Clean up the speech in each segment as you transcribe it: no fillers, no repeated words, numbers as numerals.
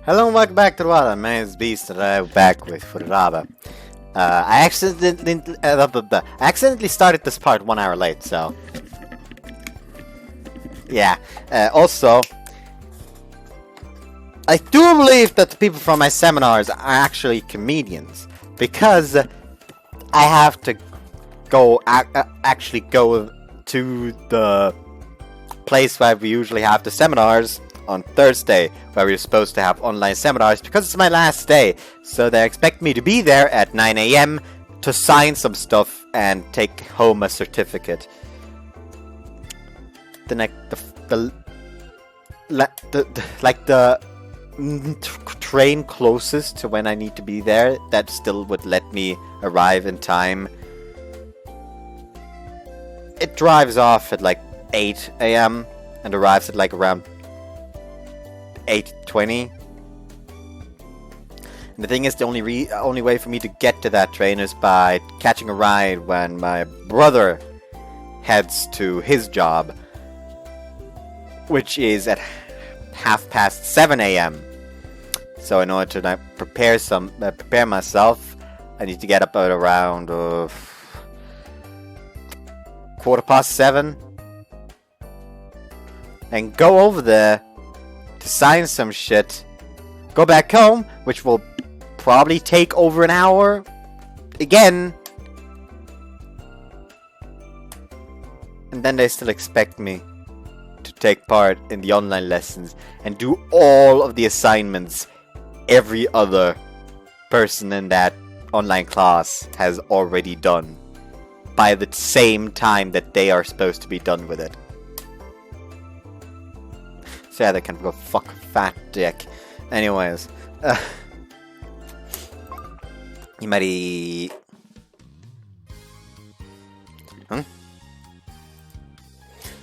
Hello and welcome back to the water. My name is Beast and I'm back with Fureraba. I accidentally started this part 1 hour late, so... Yeah. Also, I do believe that the people from my seminars are actually comedians, because I have to go actually go to the place where we usually have the seminars on Thursday, where we're supposed to have online seminars, because it's my last day. So they expect me to be there at 9 AM to sign some stuff and take home a certificate. The train closest to when I need to be there, that still would let me arrive in time. It drives off at like 8 AM and arrives at like around 8:20. And the thing is, the only way for me to get to that train is by catching a ride when my brother heads to his job, which is at 7:30 AM. So in order to prepare myself, I need to get up at around 7:15 and go over there to sign some shit, go back home, which will probably take over an hour again, and then they still expect me to take part in the online lessons and do all of the assignments every other person in that online class has already done by the same time that they are supposed to be done with it. So yeah, they can go fuck a fat dick. Anyways, Himari... Huh?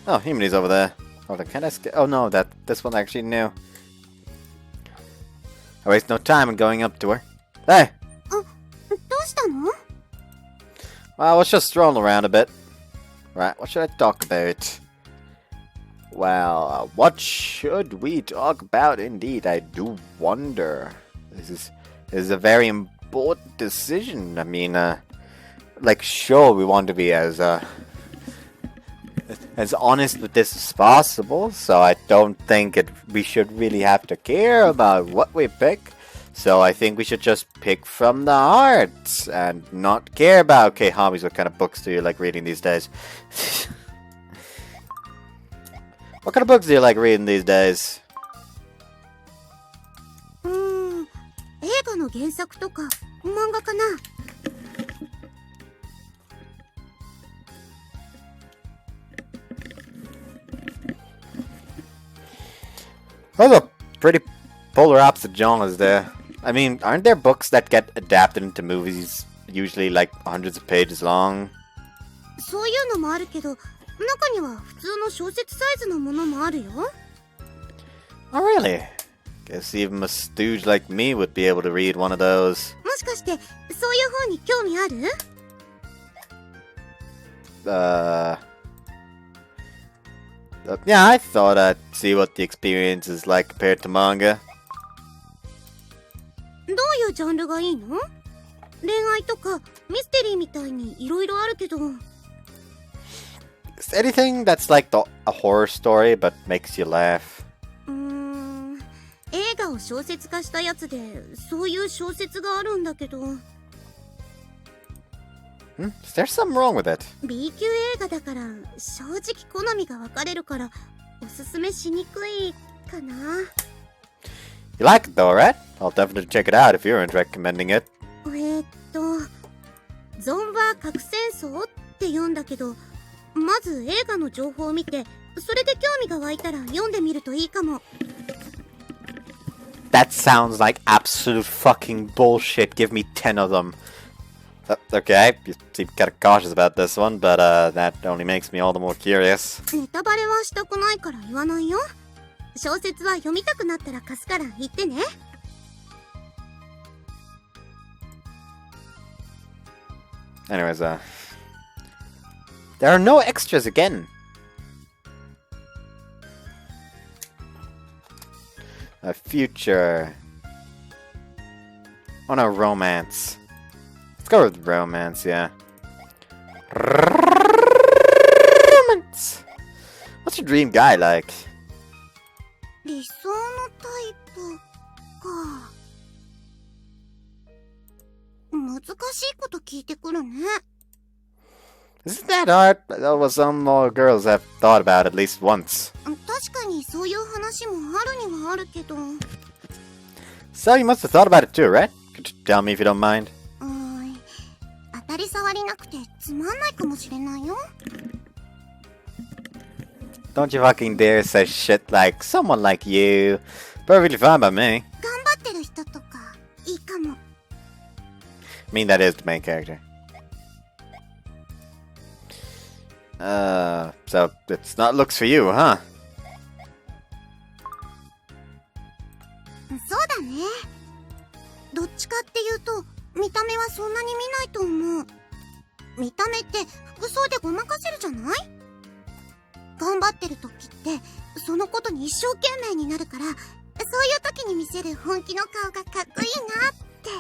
Oh, Himari's over there. Oh, can I skip? Oh no, this one actually new. I waste no time in going up to her. Hey! Well, let's just stroll around a bit. Right, what should I talk about? Well, what should we talk about indeed? I do wonder. This is a very important decision. I mean, like, sure, we want to be as honest with this as possible, so I don't think we should really have to care about what we pick. So I think we should just pick from the heart and not care about, okay, hobbies, what kind of books do you like reading these days? What kind of books do you like reading these days? 映画の原作とか漫画かな。 Those are pretty polar opposite genres there. I mean, aren't there books that get adapted into movies, usually like hundreds of pages long? そういうのもあるけど、中には普通の小説サイズのものもあるよ。 Oh really? Guess even a stooge like me would be able to read one of those. もしかしてそういう方に興味ある？ Yeah, I thought I'd see what the experience is like compared to manga. どういうジャンルがいいの？恋愛とかミステリーみたいにいろいろあるけど。 Is anything that's like a horror story but makes you laugh? 映画を小説化したやつでそういう小説があるんだけど。 Is there something wrong with it? B 級映画だから正直好みが分かれるからおすすめしにくいかな。 You like it though, right? I'll definitely check it out if you're recommending it. ゾンバ核戦争って読んだけど、まず映画の情報を見て、それで興味が湧いたら読んでみるといいかも。 That sounds like absolute fucking bullshit. Give me 10 of them. Okay, you seem kind of cautious about this one, but that only makes me all the more curious. ネタバレはしたくないから言わないよ。小説は読みたくなったら貸すから言ってね。 Anyways, there are no extras again. A future. Oh no, romance. Let's go with romance, yeah. Romance! What's your dream guy like? 理想のタイプか。難しいこと聞いてくるね。Isn't that hard? Well, some more girls have thought about it at least once. 確かにそういう話もあるにはあるけど。So you must have thought about it too, right? Could you tell me if you don't mind? 当たり障りなくてつまんないかもしれないよ。Don't you fucking dare say shit like someone like you. Perfectly fine by me. 頑張ってる人とかいいかも。I mean, that is the main character. So it's not looks for you, huh? そうだね。どっちかっていうと見た目はそんなに見ないと思う。見た目って服装でごまかせるじゃない？頑張ってる時ってそのことに一生懸命になるから、そういう時に見せる本気の顔がかっこいいなって。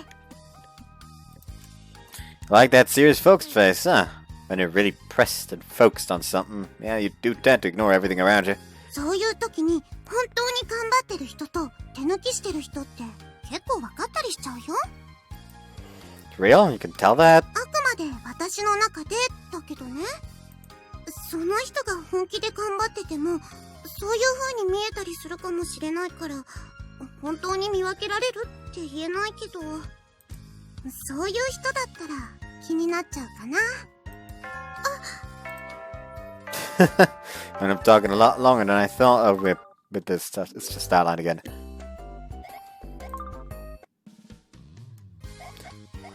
Like that serious focused face, huh? When you're really pressed and focused on something, yeah, you do tend to ignore everything around you. そういう時に本当に頑張ってる人と手抜きしてる人って結構分かったりしちゃうよ。Real? You can tell that? あくまで私の中でだけどね。その人が本気で頑張っててもそういう風に見えたりするかもしれないから、本当に見分けられるって言えないけど、そういう人だったら気になっちゃうかな。And I'm talking a lot longer than I thought of with this stuff. It's just that line again.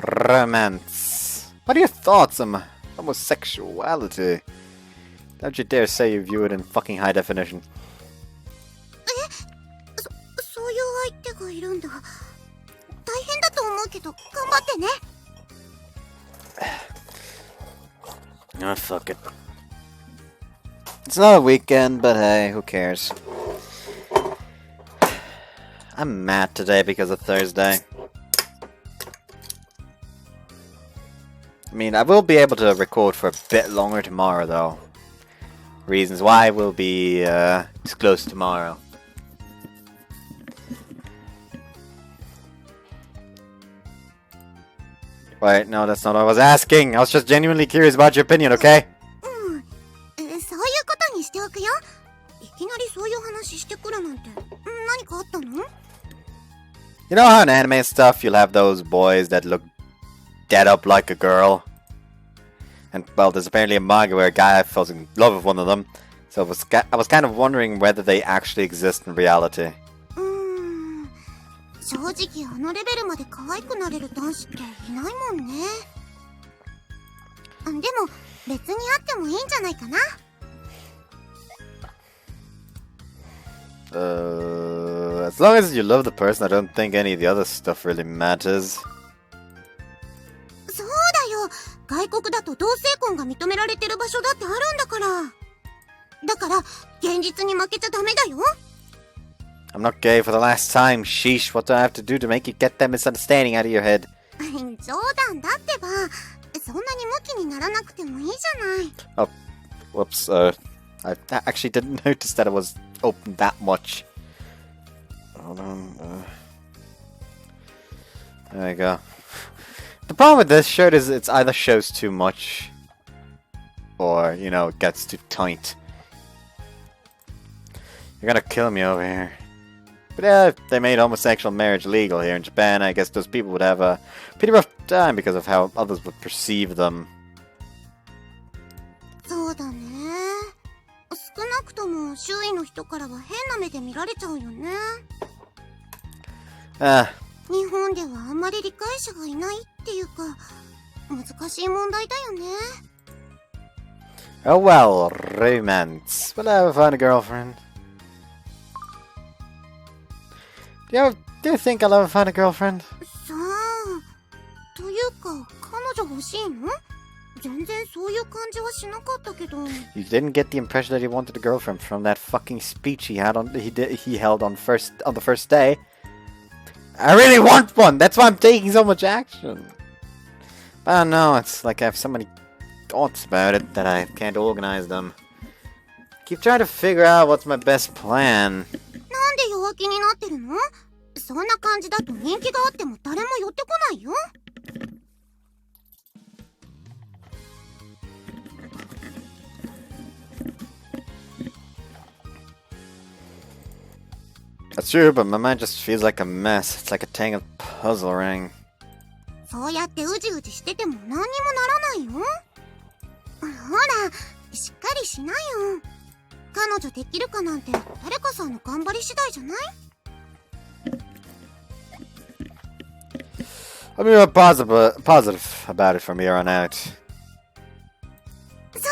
Romance. What are your thoughts on homosexuality? Don't you dare say you view it in fucking high definition. そういう相手がいるんだ。大変だと思うけど頑張ってね。Oh, fuck it. It's not a weekend, but hey, who cares? I'm mad today because of Thursday. I mean, I will be able to record for a bit longer tomorrow, though. Reasons why will be disclosed tomorrow. Wait, no, that's not what I was asking. I was just genuinely curious about your opinion, okay? そういうことにしておくよ。いきなりそういう話してくるなんて何かあったの？ You know how in anime and stuff you'll have those boys that look dead up like a girl? And, well, there's apparently a manga where a guy falls in love with one of them. So I was kind of wondering whether they actually exist in reality. 正直あのレベルまで可愛くなれる男子っていないもんね。でも別にあってもいいんじゃないかな。As long as you love the person, I don't think any of the other stuff really matters. そうだよ。外国だと同性婚が認められてる場所だってあるんだから。だから現実に負けちゃダメだよ。I'm not gay for the last time. Sheesh, what do I have to do to make you get that misunderstanding out of your head? 冗談だってば。そんなにムキにならなくてもいいじゃない。Oh, whoops. I actually didn't notice that it was open that much. Hold on. There you go. The problem with this shirt is it's either shows too much or, you know, it gets too tight. You're gonna kill me over here. But yeah, if they made homosexual marriage legal here in Japan, I guess those people would have a pretty rough time because of how others would perceive them. そうだね。少なくとも周囲の人からは変な目で見られちゃうよね。日本ではあんまり理解者がいないっていうか、難しい問題だよね。Oh well, romance. Will I ever find a girlfriend? Do you think I'll ever find a girlfriend? さあ、というか彼女欲しいの？全然そういう感じはしなかったけど。You didn't get the impression that he wanted a girlfriend from that fucking speech he held on the first day. I really want one! That's why I'm taking so much action! But I don't know, it's like I have so many thoughts about it that I can't organize them. Keep trying to figure out what's my best plan. なんで弱気になってるの？そんな感じだと人気があっても誰も寄ってこないよ。That's true, but my mind just feels like a mess. It's like a tangled puzzle ring. そうやってうじうじしてても何にもならないよ。ほら、しっかりしなよ。彼女できるかなんて誰かさんの頑張り次第じゃない？ I'll be more positive about it from here on out. そうそ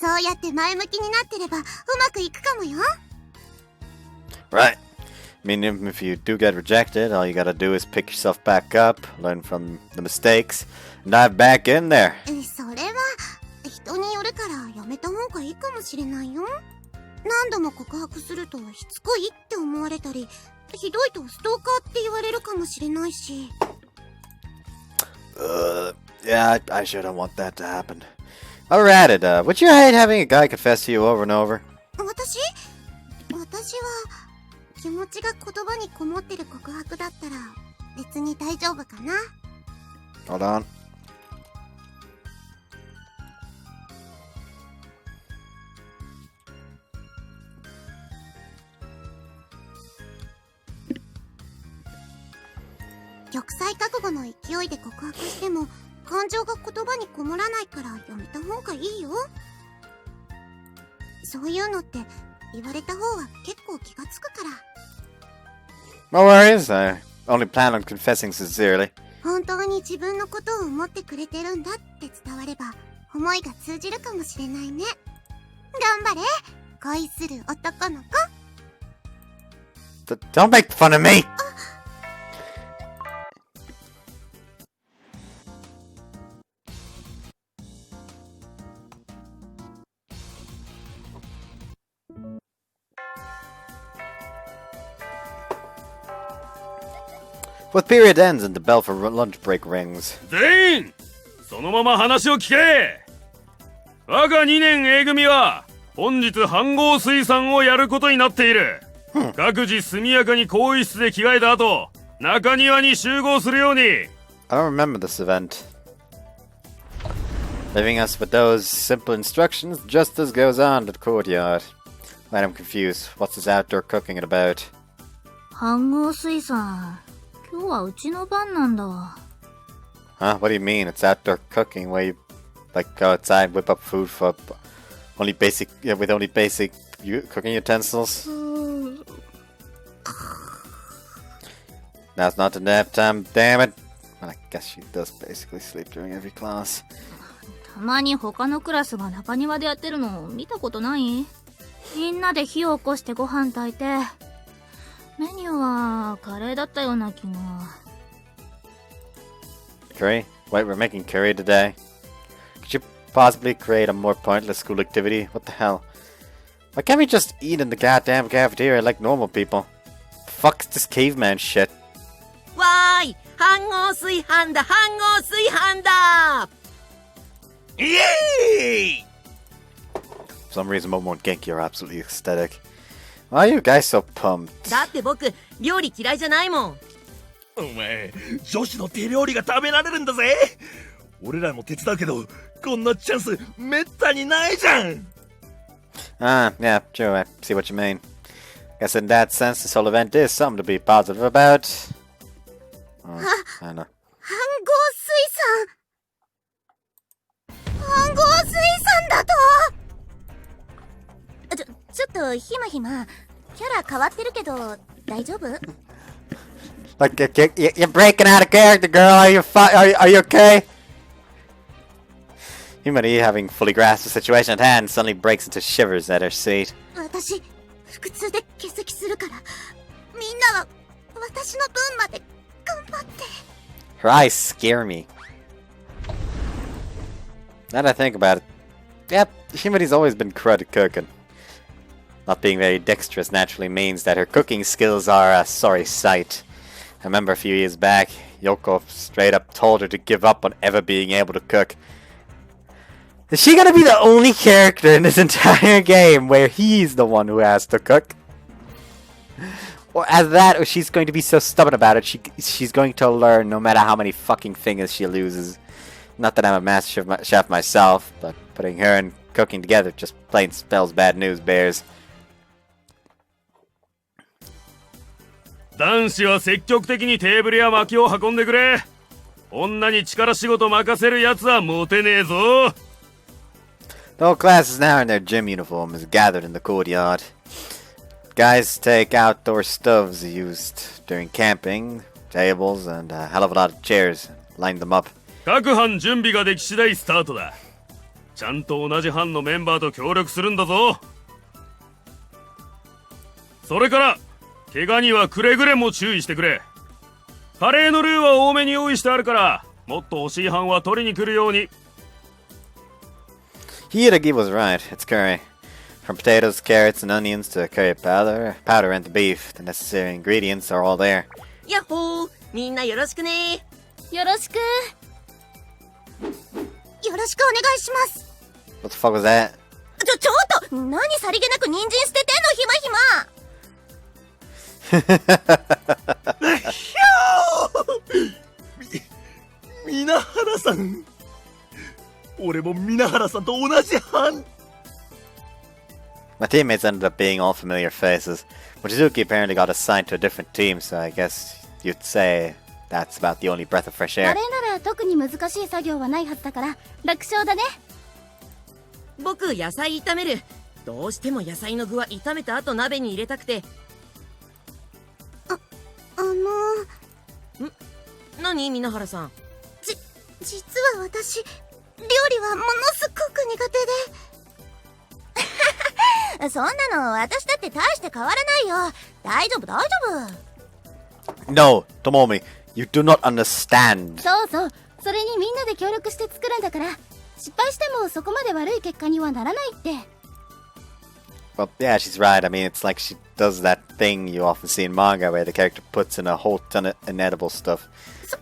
う。そうやって前向きになってればうまくいくかもよ。Right. I mean, even if you do get rejected, all you gotta do is pick yourself back up, learn from the mistakes, and dive back in there. それは人によるからやめた方がいいかもしれないよ。何度も告白するとしつこいって思われたり、ひどいとストーカーって言われるかもしれないし。Yeah, I shouldn't want that to happen. While we're at it, would you hate having a guy confess to you over and over? 私は気持ちが言葉にこもってる告白だったら別に大丈夫かな。 Hold on.「玉砕覚悟の勢いで告白しても感情が言葉にこもらないからやめた方がいいよ。そういうのって言われた方は結構気がつくから。 No worries, I only plan on confessing sincerely. 本当に自分のことを思ってくれてるんだって伝われば思いが通じるかもしれないね。頑張れ、恋する男の子。 Don't make fun of me! Fourth period ends and the bell for lunch break rings. 全員そのまま話を聞け。我が2年 A 組は本日飯合水産をやることになっている。各自速やかに更衣室で着替えた後、中庭に集合するように。 I don't remember this event. Leaving us with those simple instructions, justice goes on to the courtyard. Wait, I'm confused. What's this outdoor cooking about? 飯合水産、今日はうちの番なんだわ。 Huh? What do you mean? It's outdoor cooking where you like go outside, whip up food for only basic, with only basic cooking utensils? Now it's not the nap time, damn it! Well, I guess she does basically sleep during every class. たまに他のクラスが中庭でやってるの見たことない？みんなで火を起こしてご飯炊いて、メニューはカレーだったような気が。 Curry? Wait, we're making curry today? Could you possibly create a more pointless school activity? What the hell? Why can't we just eat in the goddamn cafeteria like normal people? Fuck this caveman shit. わーい、飯合炊飯だ、飯合炊飯だ。イエーイ For some reason, Momo and Genki are absolutely ecstatic. Why are you guys so pumped? だって僕料理嫌いじゃないもん。お前、女子の手料理が食べられるんだぜ。俺らも手伝うけど、こんなチャンスめったにないじゃん。 Ah, yeah, sure, I see what you mean. Guess in that sense, this whole event is something to be positive about. Oh, I know. 飯合水産、飯合水産だと。ちょっとひまひま、キャラ変わってるけど大丈夫？ Like you're breaking out of character, girl. Are you okay? Himari, having fully grasped the situation at hand, suddenly breaks into shivers at her seat. 私腹痛で欠席するから、みんなは私の分まで頑張って。 Her eyes scare me. Now that I think about it, yep, Himari's always been crud at cooking. Not being very dexterous naturally means that her cooking skills are a sorry sight. I remember a few years back, Yoko straight up told her to give up on ever being able to cook. Is she gonna be the only character in this entire game where he's the one who has to cook? Or as that, or she's going to be so stubborn about it, she's going to learn no matter how many fucking fingers she loses. Not that I'm a master chef myself, but putting her and cooking together just plain spells bad news, bears. 男子は積極的にテーブルや薪を運んでくれ。女に力仕事任せるやつはモテねえぞ。 The whole class is now in their gym uniform is gathered in the courtyard. Guys take outdoor stoves used during camping, tables, and a hell of a lot of chairs. Line them up. 各班準備ができ次第スタートだ。ちゃんと同じ班のメンバーと協力するんだぞ。それから怪我にはくれぐれも注意してくれ。カレーのルーは多めに用意してあるから、もっと惜しい班は取りに来るように。Hiyagi was right. It's curry. From potatoes, carrots, and onions to curry powder and the beef, the necessary ingredients are all there. やっほー、みんなよろしくね。よろしく。よろしくお願いします。 What the fuck was that? ちょっと何さりげなく人参捨ててんの、ひまひま。皆原さん。俺も皆原さんと同じ班。 My teammates ended up being all familiar faces. Mochizuki apparently got assigned to a different team, so I guess you'd say that's about the only breath of fresh あ air. れなら特に難しい作業はないはずだから楽勝だね。僕野菜炒める。どうしても野菜の具は炒めた後鍋に入れたくて。何皆原さん。実は私料理はものすごく苦手で。そんなの私だって大して変わらないよ。大丈夫大丈夫。 No, Tomomi, you do not understand. そうそう、それにみんなで協力して作るんだから、失敗してもそこまで悪い結果にはならないって。 Well, yeah, she's right. I mean, it's like she does that thing you often see in manga where the character puts in a whole ton of inedible stuff. そ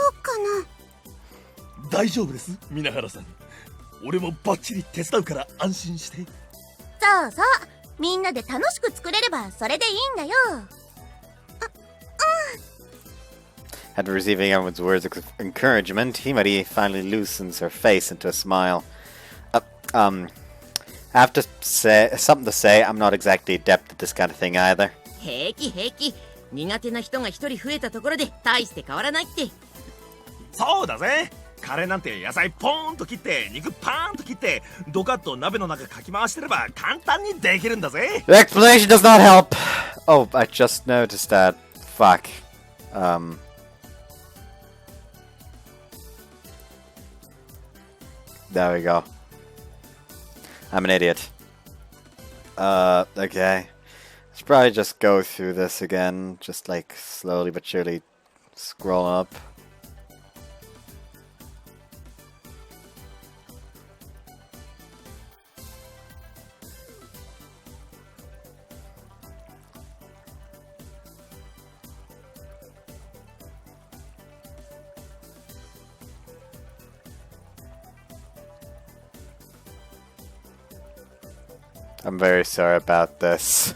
うかな。大丈夫です、皆原さん。俺もバッチリ手伝うから安心して。そうそう、みんなで楽しく作れればそれでいいんだよ。After receiving everyone's words of encouragement, Himari finally loosens her face into a smile. I have to say something to say. I'm not exactly adept at this kind of thing either. 平気平気。苦手な人が一人増えたところで大して変わらないって。そうだぜ。カレーなんて野菜ポーンと切って肉パーンと切ってドカッと鍋の中かき回してれば簡単にできるんだぜ。 The explanation does not help. Oh, I just noticed that. Fuck. There we go. I'm an idiot. Okay. Should probably just go through this again. Just like slowly but surely scroll up. I'm very sorry about this.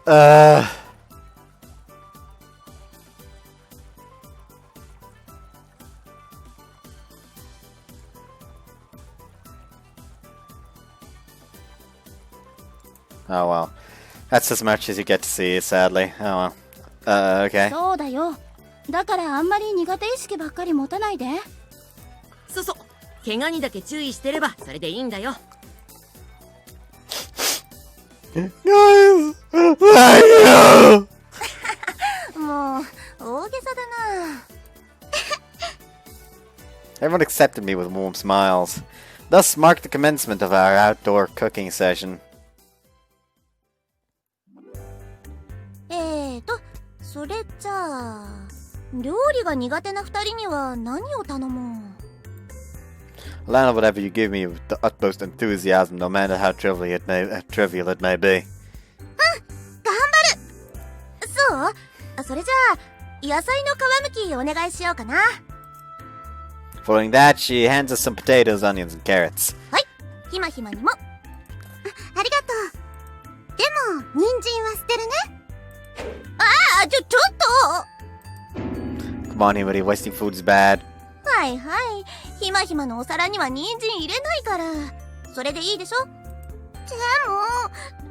Oh well. That's as much as you get to see, sadly. Oh well. Okay. そうだよ。だからあんまり苦手意識ばっかり持たないで。そうそう。怪我にだけ注意してればそれでいいんだよ。Guys! Thank you! もう大げさだな。 Everyone accepted me with warm smiles. Thus marked the commencement of our outdoor cooking session. それじゃあ料理が苦手な2人には何を頼もう。 I'll handle whatever you give me with the utmost enthusiasm, no matter how trivial it may be. 頑張る。そう？それじゃあ野菜の皮むきお願いしようかな。 Following that, she hands us some potatoes, onions, and carrots. はい、ひまひまにも。ありがとう。でも、人参は捨てるね。ああ、ちょっと Come on, Himari, wasting food is bad. はいはい。ひまひまのお皿には人参入れないから。それでいいでしょ。でも、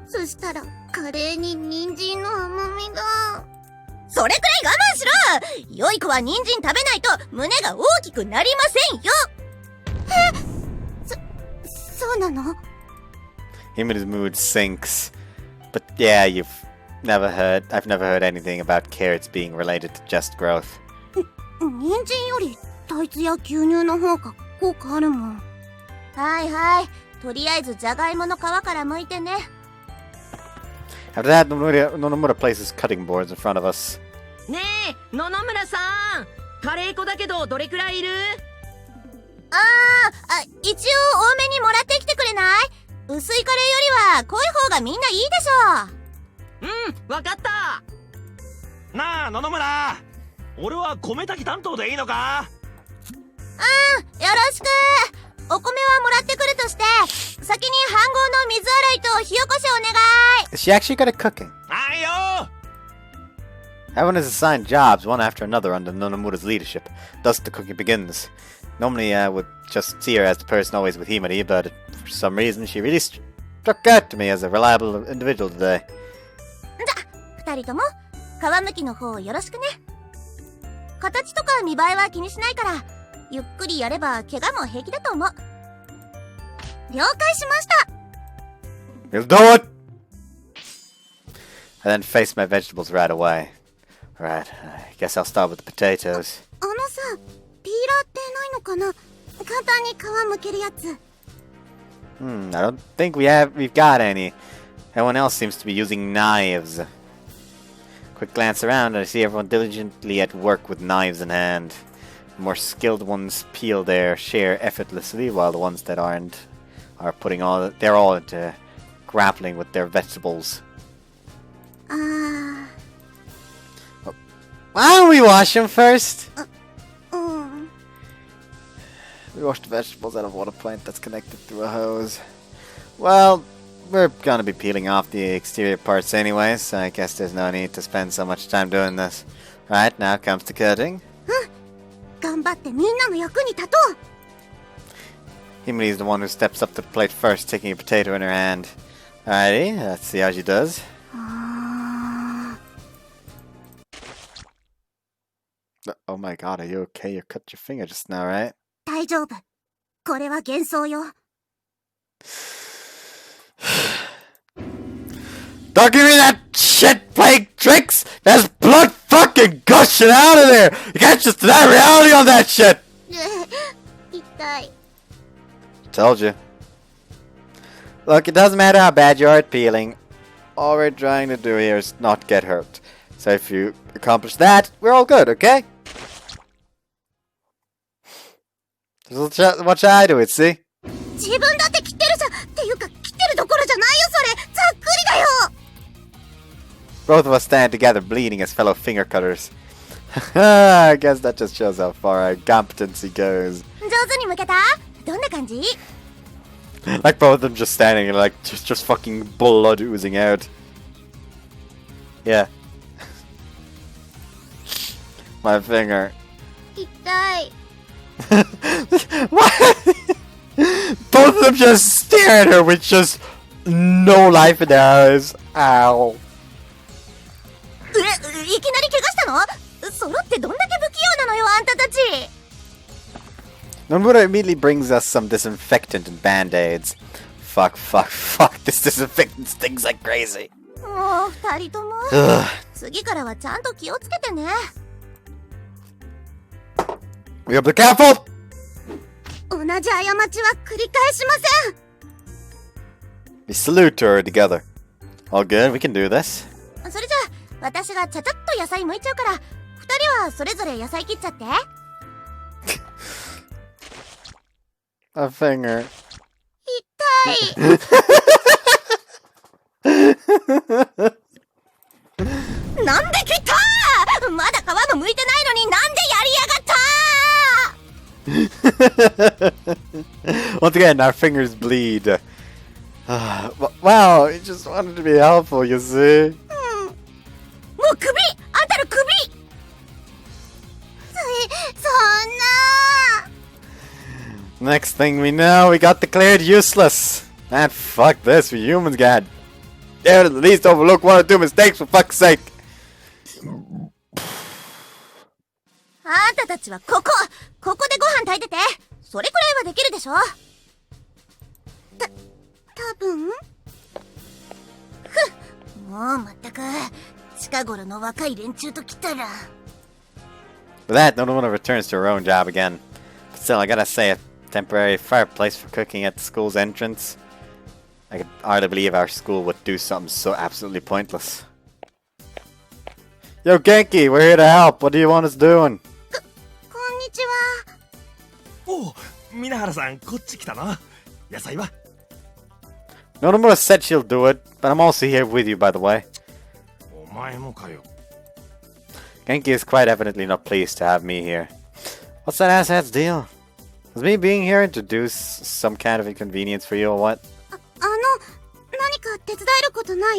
そしたら、カレーに人参の甘みが。それくらい我慢しろ。良い子は人参食べないと胸が大きくなりませんよ。そうなの？ Himari's mood sinks. But yeah, I've never heard anything about carrots being related to just growth. 人参より大豆や牛乳の方が効果あるもん。はいはい。とりあえずじゃがいもの皮から剥いてね。After that, Nonomura places cutting boards in front of us. ねえ、野々村さん、カレー粉だけどどれくらいいる？一応多めにもらってきてくれない？薄いカレーよりは濃い方がみんないいでしょ。わかった。なあ野々村、俺は米炊き担当でいいのか？よろしく。お米はもらってくるとして、先に飯盒の水洗いと火起こしお願い。 Is she actually good at cooking? はいよ。 Everyone is assigned jobs, one after another, under Nonomura's leadership. Thus, the cooking begins. Normally, I would just see her as the person always with Himari, but for some reason, she really struck out to me as a reliable individual today. 二人とも皮むきの方よろしくね。形とか見栄えは気にしないから、ゆっくりやれば怪我も平気だと思う。了解しました。 You'll do it! I then face my vegetables right away. Right, I guess I'll start with the potatoes. あのさ、ピーラーってないのかな？簡単に皮むけるやつ。I don't think we've got any. Everyone else seems to be using knives. Quick glance around and I see everyone diligently at work with knives in hand. The more skilled ones peel their share effortlessly, while the ones that aren't are putting they're all into grappling with their vegetables. Why don't we wash them first? We wash the vegetables out of water plant that's connected through a hose. Well, we're gonna be peeling off the exterior parts anyway, so I guess there's no need to spend so much time doing this. Right, now comes the cutting. 頑張ってみんなの役に立とう。 Himari's the one who steps up to the plate first, taking a potato in her hand. Alrighty, let's see how she does. Oh my god, are you okay? You cut your finger just now, right? 大丈夫。これは幻想よ。Don't give me that shit plague tricks! There's blood fucking gushing out of there! You can't just deny reality on that shit! 痛い。 Told you. Look, it doesn't matter how bad you are at peeling. All we're trying to do here is not get hurt. So if you accomplish that, we're all good, okay? What should I do it, see? 自分だって切ってるじゃん。っていうか、切ってるどころじゃないよ、それ。ざっくりだよ。 Both of us stand together bleeding as fellow finger cutters. I guess that just shows how far our competency goes. 上手に剥けた？どんな感じ？ Like both of them just standing and like just fucking blood oozing out. Yeah. My finger. 痛い。What? Both of them just stare at her with just no life in their eyes. Ow. いきなり怪我したの？揃ってどんだけ不器用なのよ、あんたたち。Nomura immediately brings us some disinfectant and band-aids. Fuck. This disinfectant stings like crazy. もう二人とも。次からはちゃんと気をつけてね。We gotta be careful! 同じ過ちは繰り返しません。 We salute to her together. All good, we can do this. それじゃあ、私がちゃちゃっと野菜剥いちゃうから、二人はそれぞれ野菜切っちゃって。A finger. 痛い。なんで切った！まだ皮も剥いり手ないのになんでやりやがった Once again, our fingers bleed. Wow, he just wanted to be helpful, you see. もう首あんたの首そんな Next thing we know, we got declared useless. And fuck this, we humans got. Dare at least overlook one or two mistakes for fuck's sake. あんたたちはここでご飯炊いててそれくらいはできるでしょ多分もうまったく近頃の若い連中と来たら With that, no one returns to her own job again. But still, I gotta say, a temporary fireplace for cooking at the school's entrance. I could hardly believe our school would do something so absolutely pointless. Yo, Genki, we're here to help. What do you want us doing? こんにちはおう、皆原さんこっち来たの？野菜は？ Nonomura said she'll do it, but I'm also here with you, by the way. お前もかよ。 Genki is quite evidently not pleased to have me here. What's that asshat's deal? Was me being here introduce some kind of inconvenience for you or what? 何か手伝えることない？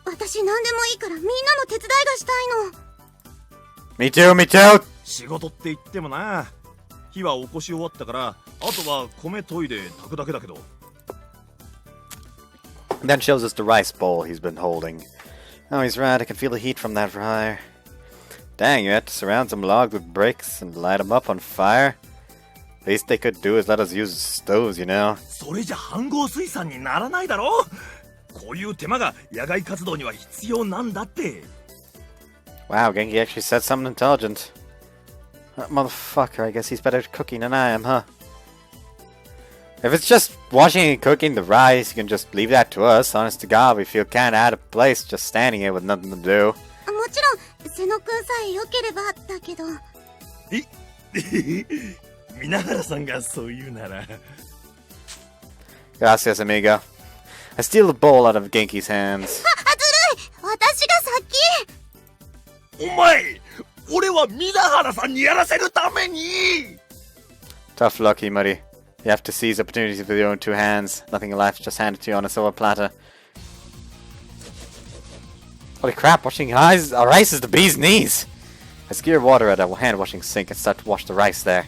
私何でもいいからみんなの手伝いがしたいの。Me too, me too! 仕事って言ってもな。火は起こし終わったから、あとは米研いで炊くだけだけど。Then shows us the rice bowl he's been holding. Oh, he's right, I can feel the heat from that fire. Dang, you had to surround some logs with bricks and light them up on fire? Least they could do is let us use stoves, you know. それじゃ飯盒水産にならないだろ。こういう手間が野外活動には必要なんだって。Wow, Genki actually said something intelligent. Motherfucker, I guess he's better at cooking than I am, huh? If it's just washing and cooking the rice, you can just leave that to us. Honest to God, we feel kinda out of place just standing here with nothing to do. もちろん瀬野くんさえ良ければだけど。皆原さんがそう言うなら。Gracias, amigo. I steal the bowl out of Genki's hands. ずるい私が先お前、俺は皆原さんにやらせるために。 Tough luck, Himari. You have to seize opportunities with your own two hands. Nothing in life is just handed to you on a silver platter. Holy crap, washing rice is the bee's knees! I skewer water at a hand-washing sink and start to wash the rice there.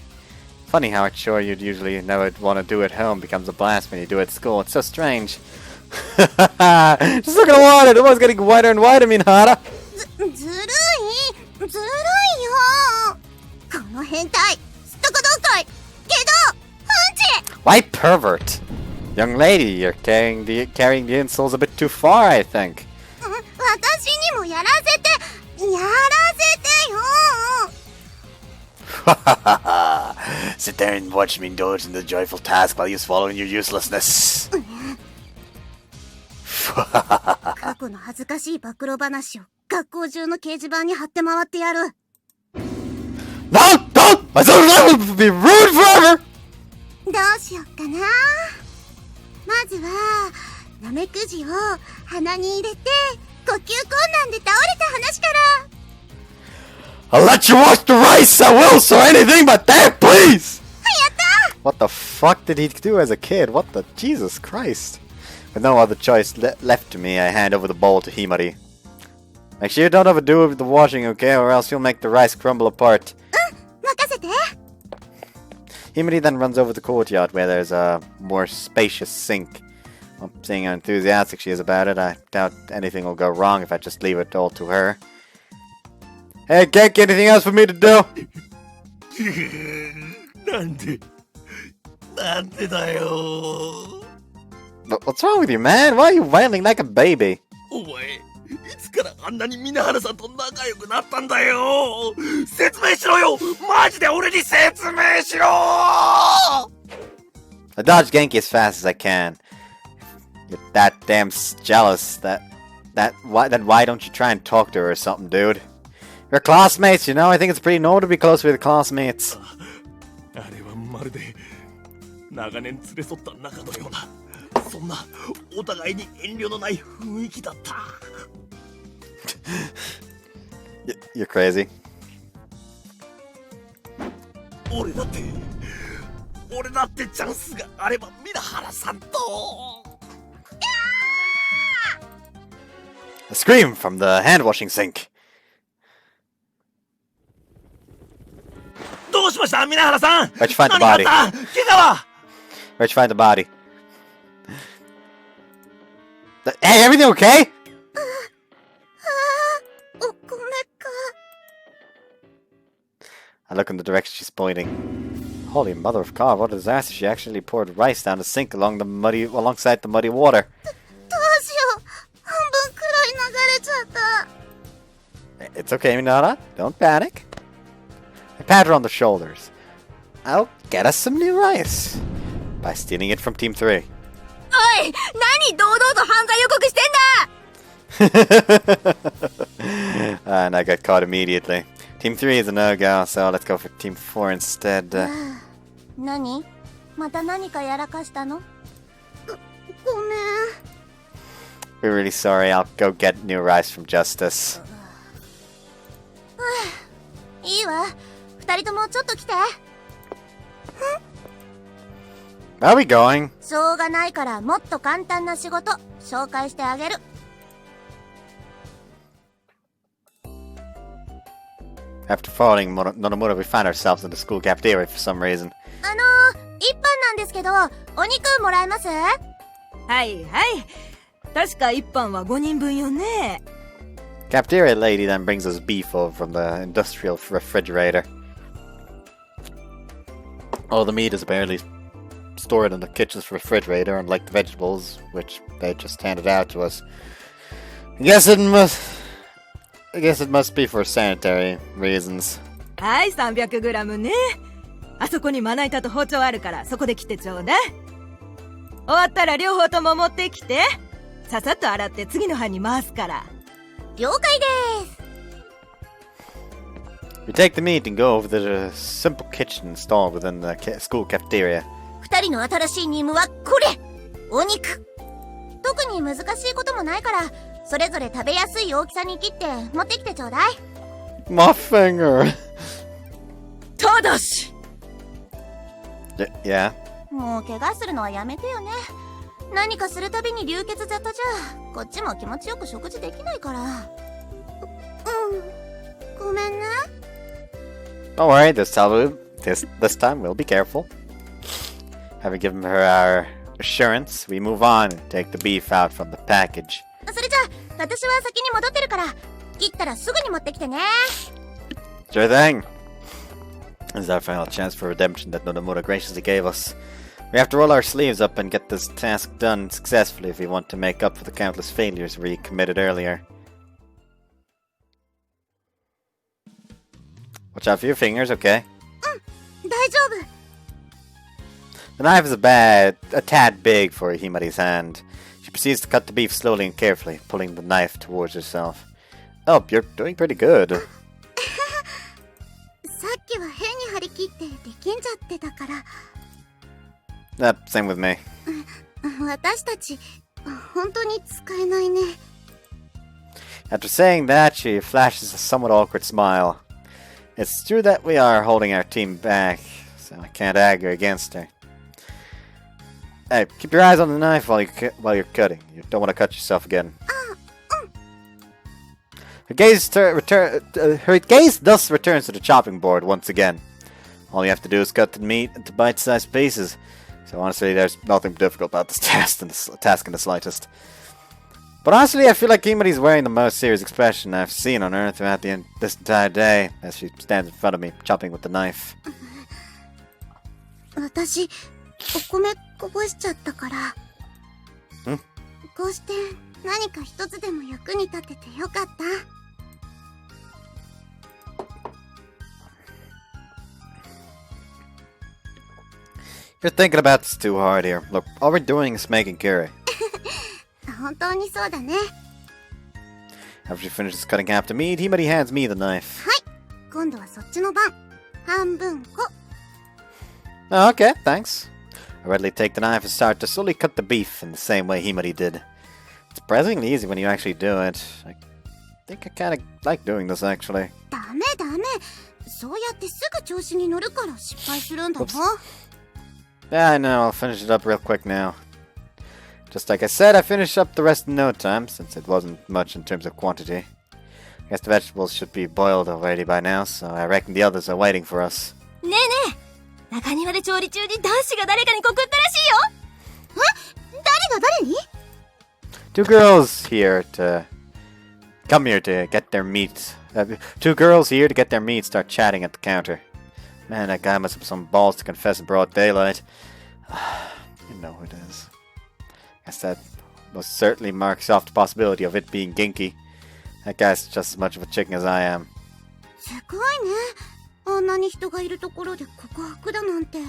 Funny how a chore you'd usually never want to do at home becomes a blast when you do it at school. It's so strange. Just look at the water! The water's getting whiter and whiter, Minahara! ずるいよこの変態すっとこどんかいけどうんち Why pervert? Young lady, you're carrying the insoles a bit too far, I think. 私にもやらせてよ Sit there and watch me indulge in the joyful task while you swallow in your uselessness. 過去の恥ずかしい暴露話を学校中の掲示板に貼って回ってやる No! Don't! My son's life will be ruined forever! どうしよっかなまずはナメクジを鼻に入れて呼吸困難で倒れた話から I'll let you wash the rice, I will, so anything but that, please! やった What the fuck did he do as a kid? What the... Jesus Christ. With no other choice left to me, I hand over the bowl to Himari. Make sure you don't overdo it with the washing, okay? Or else you'll make the rice crumble apart. 任せて Himari then runs over to the courtyard where there's a more spacious sink. Well, seeing how enthusiastic she is about it, I doubt anything will go wrong if I just leave it all to her. Hey, Genki, anything else for me to do? なんでだよ。 But what's wrong with you, man? Why are you wailing like a baby? お前、いつからあんなに皆原さんと仲良くなったんだよ。説明しろよ。マジで俺に説明しろ。 I dodge Genki as fast as I can. You're that damn jealous then why don't you try and talk to her or something, dude? You're classmates, you know? I think it's pretty normal to be close with classmates. あれはまるで長年連れ添った仲のような、そんなお互いに遠慮のない雰囲気だった。You're crazy. 俺だってチャンスがあれば皆原さんと。 A scream from the hand-washing sink. どうしました皆原さん。 Where'd you find the 何 body? があった？怪我は？ Where'd you find the body? Hey, everything okay? お米か。 I look in the direction she's pointing. Holy mother of God, what a disaster. She actually poured rice down the sink alongside the muddy water. どうしよう。半分くらい流れちゃった。 It's okay, Minara. Don't panic. I pat her on the shoulders. I'll get us some new rice. By stealing it from Team 3. おい、何堂々と犯罪予告してんだ And I got caught immediately. Team 3 is a no-go, so let's go for Team 4 instead. 何？また何かやらかしたの？ごめん。 We're really sorry. I'll go get new rice from Justice. いいわ。二人ともちょっと来て。 Where are we going? しょうがないからもっと簡単な仕事紹介してあげる。 After following Nonomura, we find ourselves in the school cafeteria for some reason. 一般なんですけど、お肉もらえます？はいはい。確か一班は5人分よね。 Cafeteria lady then brings us beef over from the industrial refrigerator. All the meat is apparently stored in the kitchen's refrigerator, unlike the vegetables, which they just handed out to us. I guess it must be for sanitary reasons. はい、300g ね。あそこにまな板と包丁あるからそこで切ってちょうだい。終わったら両方とも持ってきて。ささっと洗って次の班に回すから。了解です。 We take the meat and go over to the simple kitchen installed within the school cafeteria. 二人の新しい任務はこれ。お肉。特に難しいこともないから、それぞれ食べやすい大きさに切って持ってきてちょうだい。 My finger! ただし Yeah? もう怪我するのはやめてよね。何かするたびに流血沙汰じゃ、こっちも気持ちよく食事できないから。ごめんね。 Don't worry, this time we'll be careful. Having given her our assurance, we move on and take the beef out from the package. それじゃあ、私は先に戻ってるから、切ったらすぐに持ってきてね。 Sure thing. This is our final chance for redemption that Nonomura graciously gave us. We have to roll our sleeves up and get this task done successfully if we want to make up for the countless failures we committed earlier. Watch out for your fingers, okay? 大丈夫。 The knife is a tad big for Himari's hand. She proceeds to cut the beef slowly and carefully, pulling the knife towards herself. Oh, you're doing pretty good. さっきは変に張り切って力んじゃってたから。 Same with me. 私たち、本当に使えないね。 After saying that, she flashes a somewhat awkward smile. It's true that we are holding our team back, so I can't argue against her. Hey, keep your eyes on the knife while you're cutting. You don't want to cut yourself again. Her gaze thus returns to the chopping board once again. All you have to do is cut the meat into bite-sized pieces. So honestly, there's nothing difficult about this task in the slightest. But honestly, I feel like Himari's wearing the most serious expression I've seen on her throughout this entire day, as she stands in front of me, chopping with the knife. 私、お米こぼしちゃったから。こうして何か一つでも役に立ててよかった。 You're thinking about this too hard here. Look, all we're doing is making curry. 本当にそうだね。 After she finishes cutting half the meat, Himari hands me the knife. はい。今度はそっちの番。半分こ。 Oh, okay, thanks. I readily take the knife and start to slowly cut the beef in the same way Himari did. It's surprisingly easy when you actually do it. I think I kinda like doing this, actually. ダメダメ。そうやってすぐ調子に乗るから失敗するんだよ。 Yeah, I know. I'll finish it up real quick now. Just like I said, I finished up the rest in no time, since it wasn't much in terms of quantity. I guess the vegetables should be boiled already by now, so I reckon the others are waiting for us. ねえねえ、中庭で調理中に男子が誰かに告ったらしいよ。誰が誰に？ Two girls here to... Come here to get their meat. Two girls here to get their meat start chatting at the counter. Man, that guy must have some balls to confess in broad daylight. You know who it is. Guess that most certainly marks off the possibility of it being Ginky. That guy's just as much of a chicken as I am. すごいね。あんなに人がいるところで告白だなんて。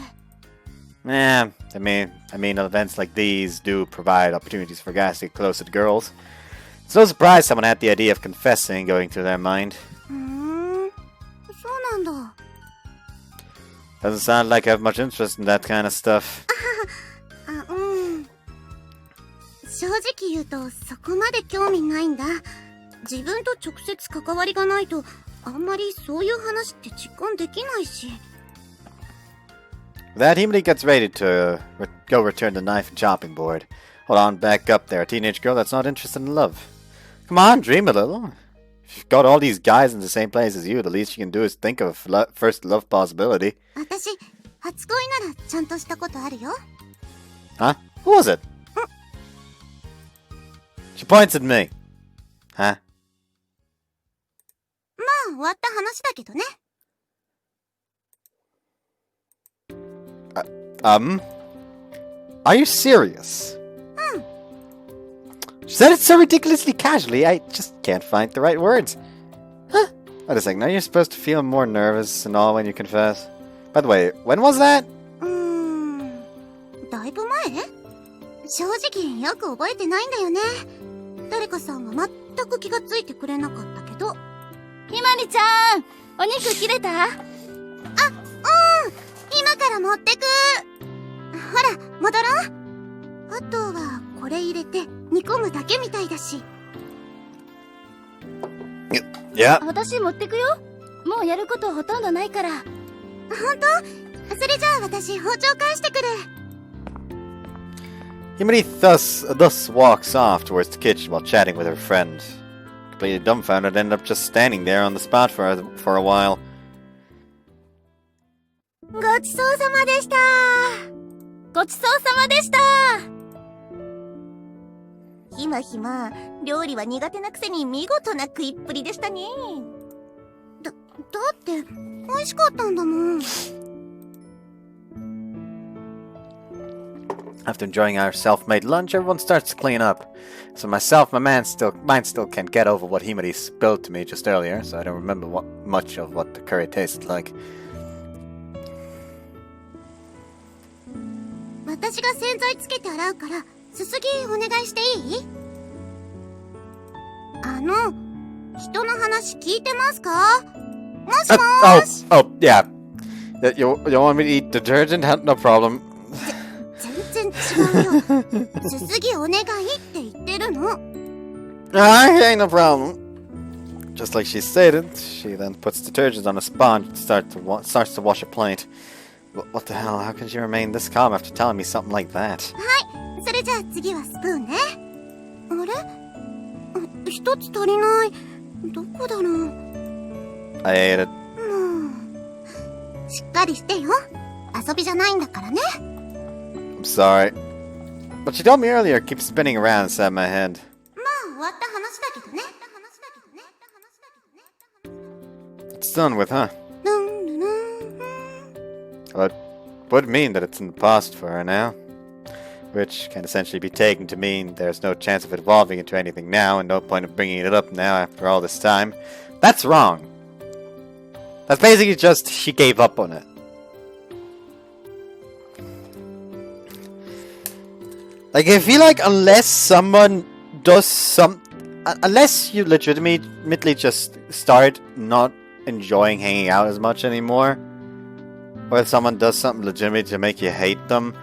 Yeah, I mean, events like these do provide opportunities for guys to get closer to girls. It's no surprise someone had the idea of confessing going through their mind. そうなんだ。 Doesn't sound like I have much interest in that kind of stuff. 正直言うとそこまで興味ないんだ。自分と直接関わりがないとあんまりそういう話って実感できないし。 That Himari gets ready to go return the knife and chopping board. Hold on, back up there. A teenage girl that's not interested in love. Come on, dream a little. If you've got all these guys in the same place as you, the least you can do is think of a first love possibility. 私、初恋ならちゃんとしたことあるよ。 Huh? Who was it? She points at me. Huh? まあ、終わった話だけどね。Are you serious? She said it so ridiculously casually, I just can't find the right words. Huh? Wait a second, are you supposed to feel more nervous and all when you confess? By the way, when was that? だいぶ前？正直よく覚えてないんだよね。誰かさんは全く気がついてくれなかったけど。ひまりちゃん、お肉切れた？今から持ってく。ほら、戻ろう。あとはこれ入れて煮込むだけみたいだし。Yeah. 私持ってくよ。もうやることほとんどないから。本当？それじゃあ私包丁返してくる。 Himari thus walks off towards the kitchen while chatting with her friend. Completely dumbfounded, ended up just standing there on the spot for a while. ごちそうさまでした。ごちそうさまでした。ひまひま、料理は苦手なくせに見事な食いっぷりでしたね。だって美味しかったんだもん。 After enjoying our self-made lunch, everyone starts to clean up. So myself, mine still can't get over what Himari spilled to me just earlier, so I don't remember much of what the curry tasted like. 私が洗剤つけて洗うから、すすぎお願いしていい？人の話聞いてますか？もしもーし。Yeah. You want me to eat detergent? No problem. 全然違うよ。すすぎお願いって言ってるの。Okay, no problem. Just like she stated, she then puts detergent on a sponge and starts to wash a plate. What the hell? How can she remain this calm after telling me something like that? はい、それじゃあ次はスプーンね。あれ？一つ足りない。どこだろう。 I ate it. しっかりしてよ。遊びじゃないんだからね。 I'm sorry. What she told me earlier keeps spinning around inside my head. まあ終わった話だけどね。 It's done with, huh? Well, it would mean that it's in the past for her now. Which can essentially be taken to mean there's no chance of it evolving into anything now, and no point of bringing it up now after all this time. That's wrong. That's basically just she gave up on it. Like, I feel like unless you legitimately just start not enjoying hanging out as much anymore, or if someone does something legitimate to make you hate them,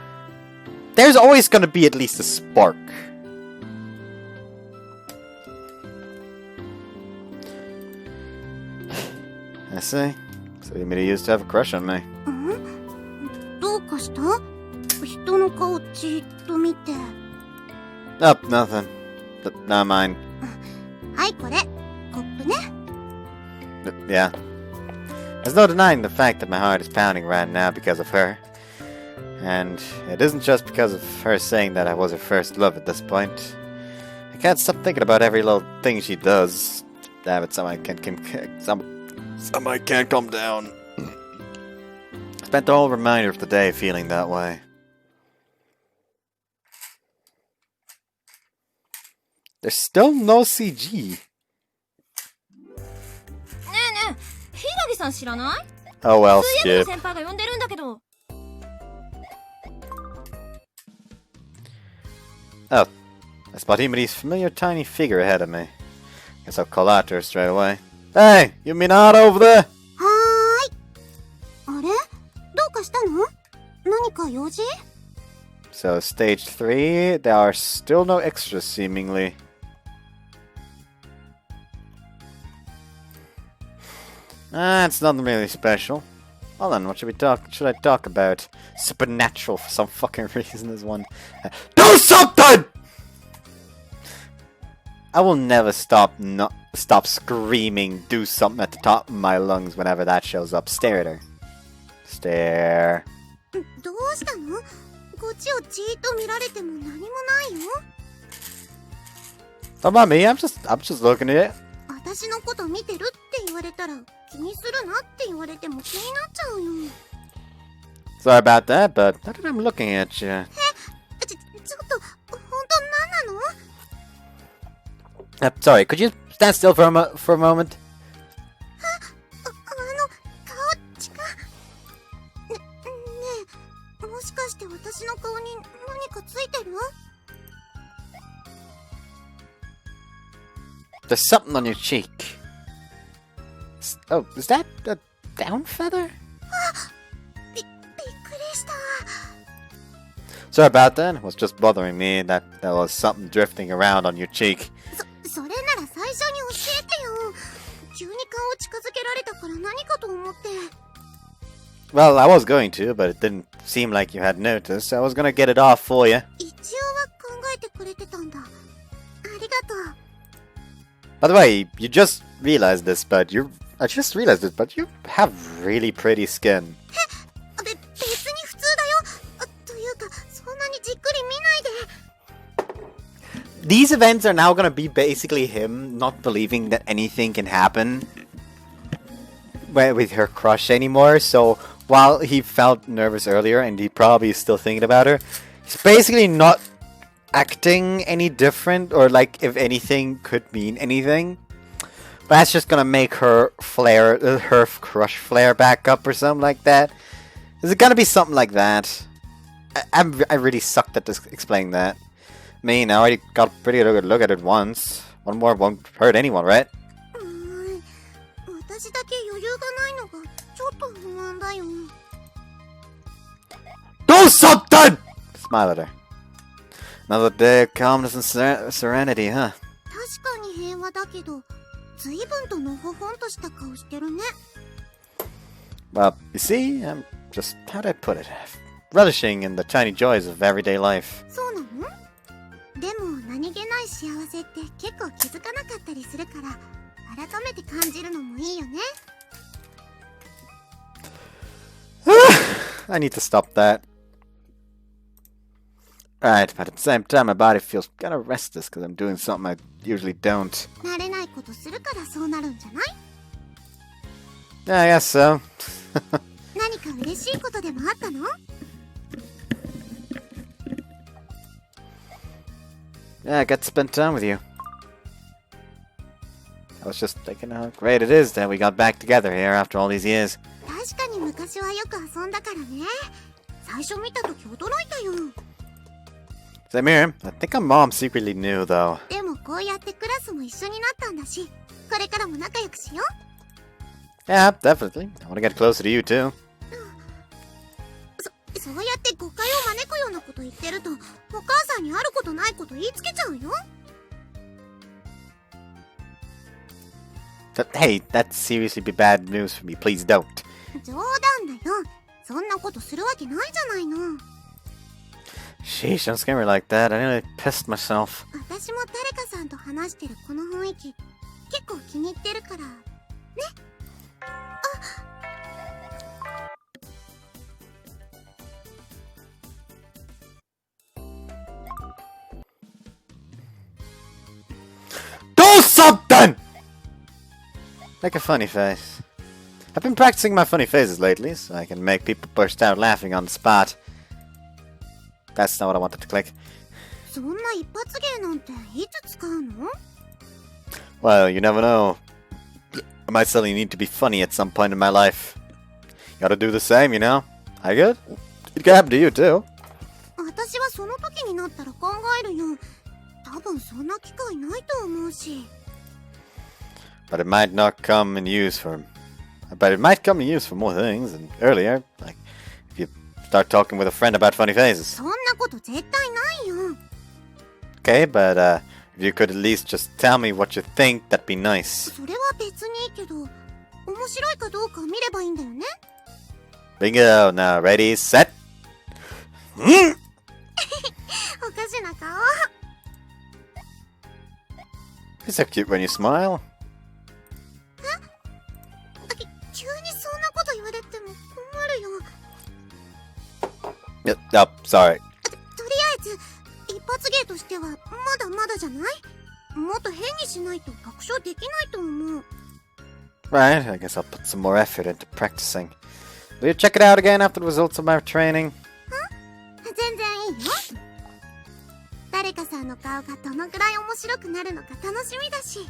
there's always going to be at least a spark. I see. So Himari used to have a crush on me. どうかした？人の顔じっと見て。Oh, nothing. Not mine. はい、これ。コップね。Yeah. There's no denying the fact that my heart is pounding right now because of her. And it isn't just because of her saying that I was her first love at this point. I can't stop thinking about every little thing she does. Damn it, someone can't calm down. I spent the whole remainder of the day feeling that way. There's still no CG. ねえねえ、柊さん知らない？ Oh well, 水泳部の skip. 先輩が呼んでるんだけど。Oh, I spot Himari's familiar tiny figure ahead of me. Guess I'll call out to her straight away. Hey, you mean out over there? はーい。あれ？どうかしたの？何か用事？ So, stage 3, there are still no extras, seemingly. It's nothing really special. Well then, what should I talk about? Supernatural for some fucking reason is one. Do something! I will never stop screaming do something at the top of my lungs whenever that shows up. Stare at her. Stare. どうしたの？こっちをじーっと見られても何もないよ。What about me? I'm just looking at it. 私のこと見てるって言われたら気にするなって言われても気になっちゃうよ。Sorry about that, but now that I'm looking at you. ちょっと本当何なの？ Sorry, could you stand still for a moment? 顔近ねえ、もしかして私の顔に何かついてる？ There's something on your cheek. Oh, is that a down feather? びっくりした。 Sorry about that. It was just bothering me that there was something drifting around on your cheek. それなら最初に教えてよ。急に顔近づけられたから何かと思って。 Well, I was going to, but it didn't seem like you had noticed, so I was gonna get it off for you. 一応は考えてくれてたんだ。ありがとう。 By the way, I just realized this, but you have really pretty skin. 別に普通だよ。というか、そんなにじっくり見ないで。 These events are now gonna be basically him not believing that anything can happen with her crush anymore, so while he felt nervous earlier and he probably is still thinking about her, he's basically not acting any different or like if anything could mean anything. But that's just gonna make her crush flare back up or something like that. Is it gonna be something like that? I really sucked at explaining that. I mean, I already got a pretty good look at it once. One more won't hurt anyone, right? 私だけ余裕がないのがちょっと不満だよ。 Do something! Smile at her. Another day of calmness and serenity, huh? 確かに平和だけど、随分とのほほんとした顔してるね。 Well, you see, I'm just, how'd I put it? Relishing in the tiny joys of everyday life. そうなの？でも何気ない幸せって結構気づかなかったりするから、改めて感じるのもいいよね。I need to stop that. Alright, but at the same time, my body feels kind of restless because I'm doing something I usually don't. 慣れないことするからそうなるんじゃない？ Yeah, I guess so. 何か嬉しいことでもあったの？ Yeah, I got to spend time with you. I was just thinking how great it is that we got back together here after all these years. 確かに昔はよく遊んだからね。最初見たとき驚いたよ。 Same here. I think our mom secretly knew, though. でもこうやってクラスも一緒になったんだし、これからも仲良くしよう。 Yeah, definitely. I want to get closer to you, too. そうやって誤解を招くようなこと言ってると、お母さんにあることないこと言いつけちゃうよ。 Hey, that'd seriously be bad news for me. Please don't. 冗談だよ。そんなことするわけないじゃないの。 Sheesh, don't scare me like that. I nearly pissed myself. 私も誰かさんと話してるこの雰囲気結構気に入ってるからね。Do something! Make a funny face. I've been practicing my funny faces lately, so I can make people burst out laughing on the spot. That's not what I wanted to click. そんな一発芸なんていつ使うの？ Well, you never know. I might suddenly need to be funny at some point in my life. You gotta do the same, you know? I good? It could happen to you too. 私はその時になったら考えるよ。多分そんな機会ないと思うし。 But it might not come in use for... But it might come in use for more things than earlier. Like, if you start talking with a friend about funny faces. そんなこと絶対ないよ。 Okay, but if you could at least just tell me what you think, that'd be nice. それは別にいいけど、面白いかどうか見ればいいんだよね。 Bingo! Now, ready, set... おかしな顔。 You're so cute when you smile. 急にそんなこと言われても困るよ。 Oh, sorry. とりあえず一発芸としてはまだまだじゃない？もっと変にしないと爆笑できないと思う。 Right, I guess I'll put some more effort into practicing. Will you check it out again after the results of my training? 全然いいよ。誰かさんの顔がどのくらい面白くなるのか楽しみだし。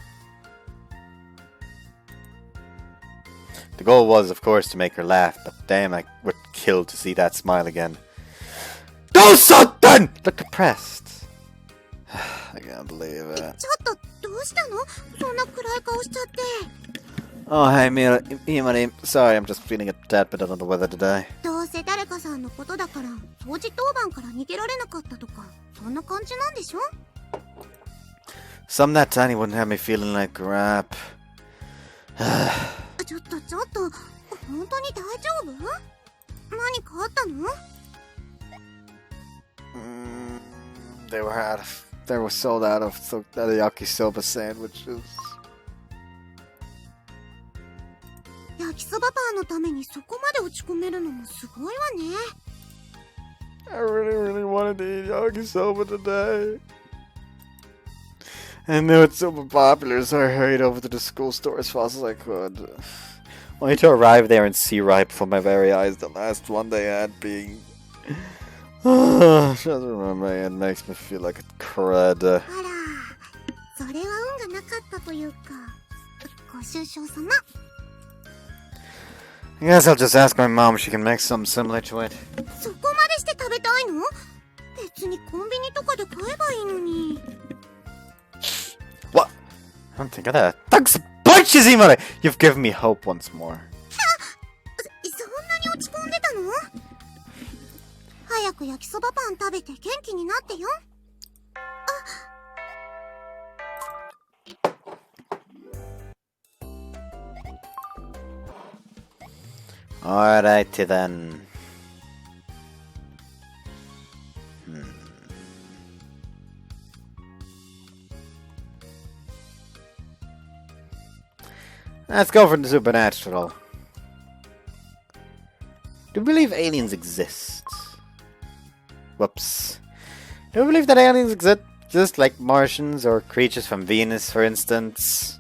The goal was, of course, to make her laugh, but damn, I would kill to see that smile again. Do something! Look depressed. I can't believe it. ちょっとどうしたの？そんな暗い顔しちゃって。 Oh, hey, Himari. Sorry, I'm just feeling a tad bit under the weather today. どうせ誰かさんのことだから掃除当番から逃げられなかったとかそんな感じなんでしょ？ Some that tiny wouldn't have me feeling like crap. ちょっと本当に大丈夫？何かあったの？ They were sold out of yakisoba sandwiches. 焼きそばパンのためにそこまで落ち込めるのもすごいわね。 I really wanted to eat yakisoba today. I knew it's super popular, so I hurried over to the school store as fast as I could. Only to arrive there and see right before my very eyes the last one they had being... Just remember, it makes me feel like a crud. あら、それは運がなかったというか、ご愁傷様。 I guess I'll just ask my mom if she can make something similar to it. そこまでして食べたいの？別にコンビニとかで買えばいいのに。 What? I don't think of that. Thanks a bunch, Himari! You've given me hope once more. そんなに落ち込んでたの？早く焼きそばパン食べて元気になってよ。 Alrighty then. Let's go for the supernatural. Do you believe aliens exist? Whoops. Do you believe that aliens exist? Just like Martians or creatures from Venus, for instance?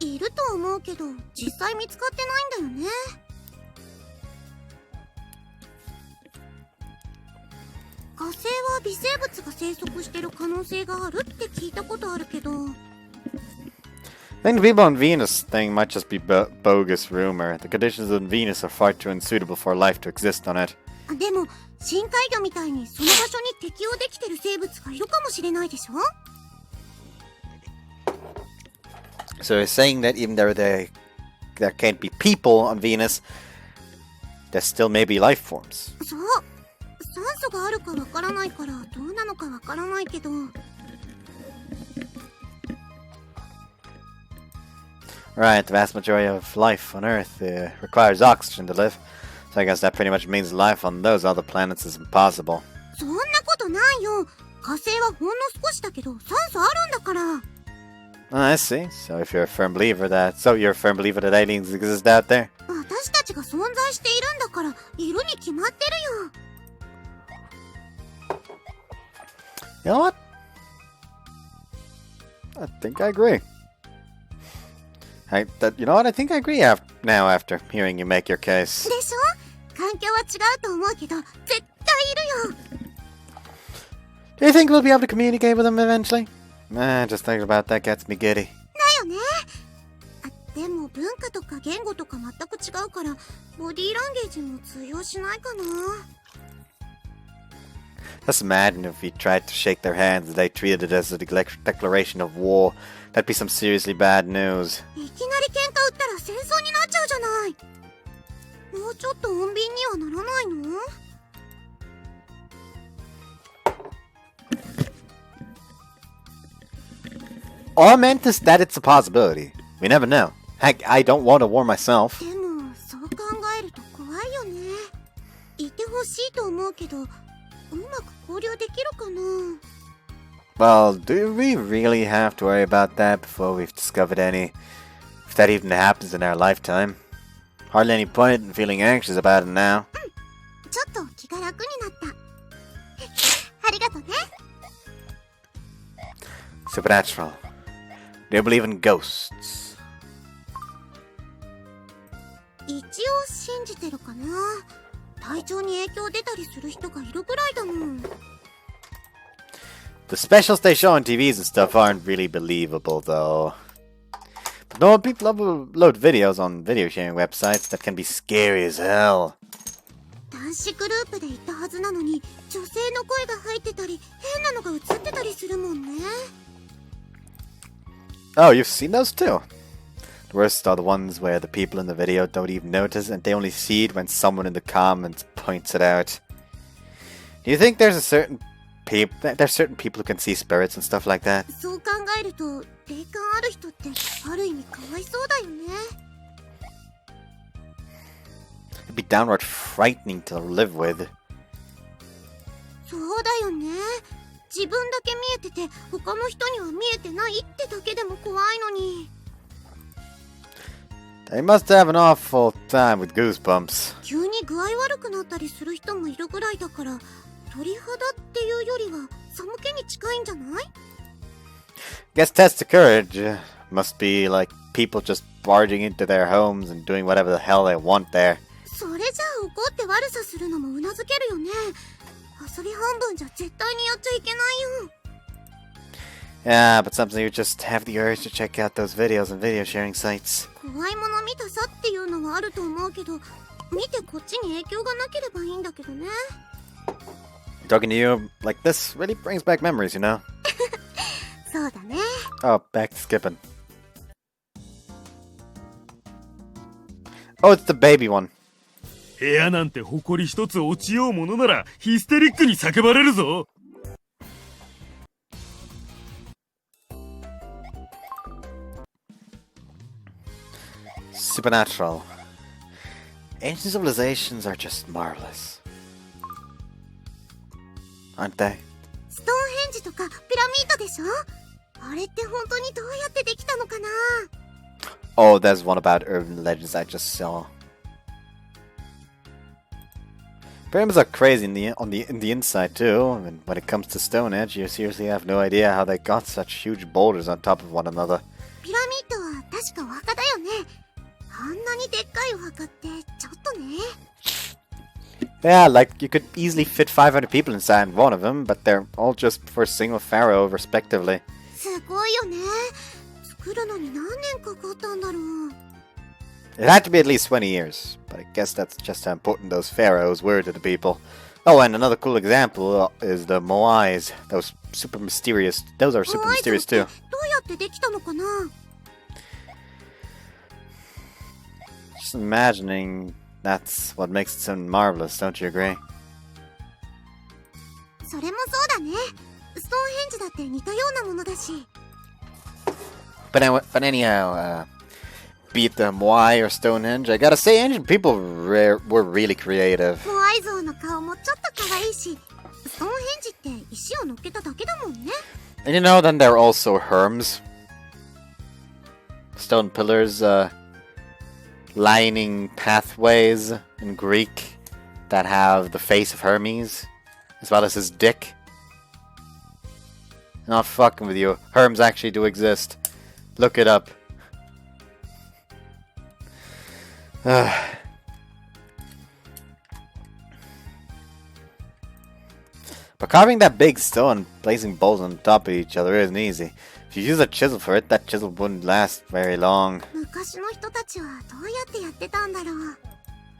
いると思うけど、実際見つかってないんだよね。火星は微生物が生息してる可能性があるって聞いたことあるけど。I think the people on Venus thing might just be bogus rumor. The conditions on Venus are far too unsuitable for life to exist on it. でも、深海魚みたいにその場所に適応できてる生物がいるかもしれないでしょ？ So you're saying that even though there can't be people on Venus, there still may be life forms. そう。酸素があるかわからないからどうなのかわからないけど。Right, the vast majority of life on Earth requires oxygen to live. So I guess that pretty much means life on those other planets is impossible. そんなことないよ。火星はほんの少しだけど酸素あるんだから。I see. So you're a firm believer that aliens exist out there? 私たちが存在しているんだから、いるに決まってるよ。You know what? I think I agree. You know what? I think I agree now after hearing you make your case. でしょ？環境は違うと思うけど、絶対いるよ。Do you think we'll be able to communicate with them eventually? Just thinking about that gets me giddy. だよね。でも文化とか言語とか全く違うから、ボディーランゲージも通用しないかな。Just imagine if we tried to shake their hands and they treated it as a declaration of war. That'd be some seriously bad news. いきなり喧嘩売ったら戦争になっちゃうじゃない。もうちょっと穏便にはならないのAll I meant is that it's a possibility. We never know. Heck, I don't want a war myself. でも、そう考えると怖いよね。いてほしいと思うけど、うまく交流できるかな。Well, do we really have to worry about that before we've discovered if that even happens in our lifetime? Hardly any point in feeling anxious about it now. ちょっと気が楽になった。ありがとね。Supernatural. Do you believe in ghosts? 一応信じてるかな。体調に影響出たりする人がいるぐらいだもん。The specials they show on TVs and stuff aren't really believable, though. But no, people upload videos on video sharing websites that can be scary as hell. 男子グループでいたはずなのに、女性の声が入ってたり、変なのが映ってたりするもんね。Oh, you've seen those too? The worst are the ones where the people in the video don't even notice and they only see it when someone in the comments points it out. Do you think there's certain people who can see spirits and stuff like that? そう考えると、霊感ある人ってある意味かわいそうだよね。It'd be downright frightening to live with. そうだよね。自分だけ見えてて、他の人には見えてないってだけでも怖いのに。They must have an awful time with goosebumps. 急に具合悪くなったりする人もいるぐらいだから、鳥肌っていうよりは寒気に近いんじゃない？ Guess tests of courage must be like people just barging into their homes and doing whatever the hell they want there. それじゃあ怒って悪さするのもうなずけるよね。遊び半分じゃ絶対にやっちゃいけないよ。Yeah, but sometimes you just have the urge to check out those videos on video sharing sites. 怖いもの見たさっていうのはあると思うけど、見てこっちに影響がなければいいんだけどね。Talking to you like this really brings back memories, you know? そうだね。Oh, back to skipping. Oh, it's the baby one. 部屋なんて埃一つ落ちようものならヒステリックに叫ばれるぞ。Supernatural. Ancient civilizations are just marvelous. Aren't they? ストーンヘンジとかピラミッドでしょ？あれって本当にどうやってできたのかな？ Oh, there's one about urban legends I just saw. Pyramids are crazy in the inside too. I mean, when it comes to Stonehenge, you seriously have no idea how they got such huge boulders on top of one another. ピラミッドは確かお墓だよね。あんなにでっかいお墓ってちょっとね。Yeah, like you could easily fit 500 people inside one of them, but they're all just for a single pharaoh, respectively. すごいよね。作るのに何年かかったんだろう。It had to be at least 20 years, but I guess that's just how important those pharaohs were to the people. Oh, and another cool example is the Moais. Those are super mysterious too. どうやってできたのかな？ Just imagining that's what makes it so marvelous, don't you agree? それもそうだね。ストーンヘンジだって似たようなものだし。But anyhow, beat the Moai or Stonehenge. I gotta say, ancient people were really creative. モアイ像の顔もちょっと可愛いし、ストーンヘンジって石を乗っけただけだもんね。 And you know, then there are also herms. Stone pillars, lining pathways in Greek that have the face of Hermes, as well as his dick. Not fucking with you. Herms actually do exist. Look it up. But carving that big stone, placing bowls on top of each other isn't easy. If you use a chisel for it, that chisel wouldn't last very long. 昔の人たちはどうやってやってたんだろう。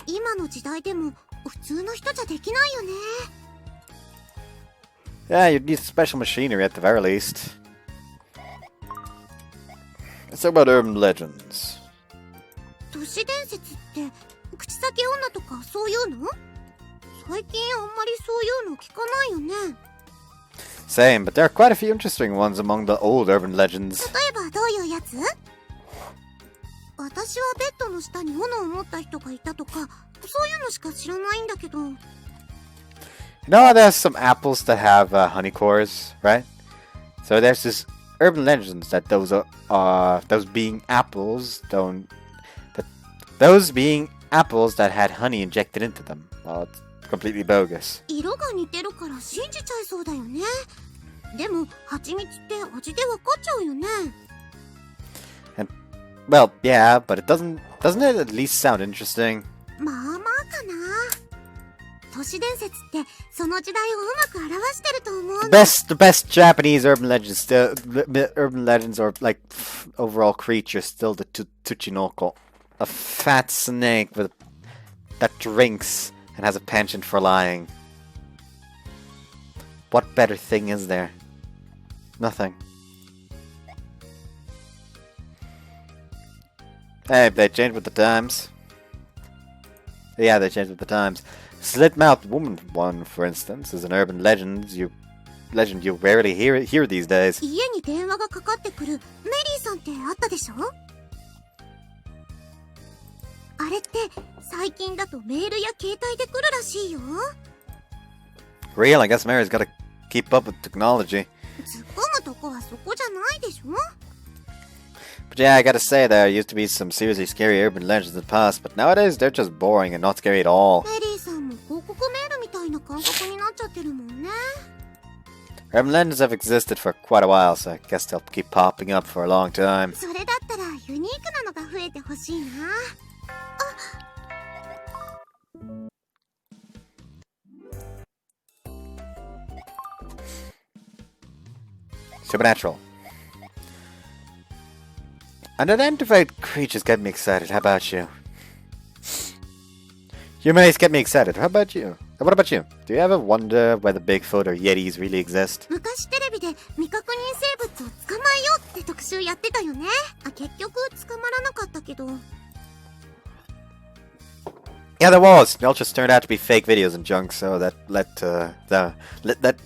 今の時代でも普通の人じゃできないよね。 Yeah, you'd need special machinery at the very least. Let's talk about urban legends. 都市伝説って口先女とかそういうの？最近あんまりそういうの聞かないよね。 Same, but there are quite a few interesting ones among the old urban legends. 例えばどういうやつ？私はベッドの下に斧を持った人がいたとか、そういうのしか知らないんだけど。 You know how there's some apples that have honey cores, right? So there's this urban legends that those being apples that had honey injected into them. Well, it's completely bogus. 色が似てるから信じちゃいそうだよね。でも蜂蜜って味でわかっちゃうよね。 Well, yeah, but doesn't it at least sound interesting? まあまあかな。都市伝説ってその時代をうまく表してると思うの。 The best Japanese urban legends or like overall creature still the Tsuchinoko, a fat snake that drinks and has a penchant for lying. What better thing is there? Nothing. Hey, they changed with the times. Yeah, they changed with the times. Slit-mouthed woman one, for instance, is an urban legend you rarely hear these days. 家に電話がかかってくるメリーさんってあったでしょ？あれって最近だとメールや携帯で来るらしいよ。 Real, I guess Mary's gotta keep up with technology. 突っ込むとこはそこじゃないでしょ？ But yeah, I gotta say there used to be some seriously scary urban legends in the past, but nowadays they're just boring and not scary at all. メリーさんも広告メールみたいな感覚になっちゃってるもんね。 Urban legends have existed for quite a while, so I guess they'll keep popping up for a long time. それだったらユニークなのが増えてほしいな。 Supernatural. Unidentified creatures get me excited. How about you? Humans get me excited. How about you? What about you? Do you ever wonder whether Bigfoot or Yetis really exist? 昔テレビで未確認生物を捕まえようって特集やってたよね。結局捕まらなかったけど。 Yeah, there was. They all just turned out to be fake videos and junk, so that led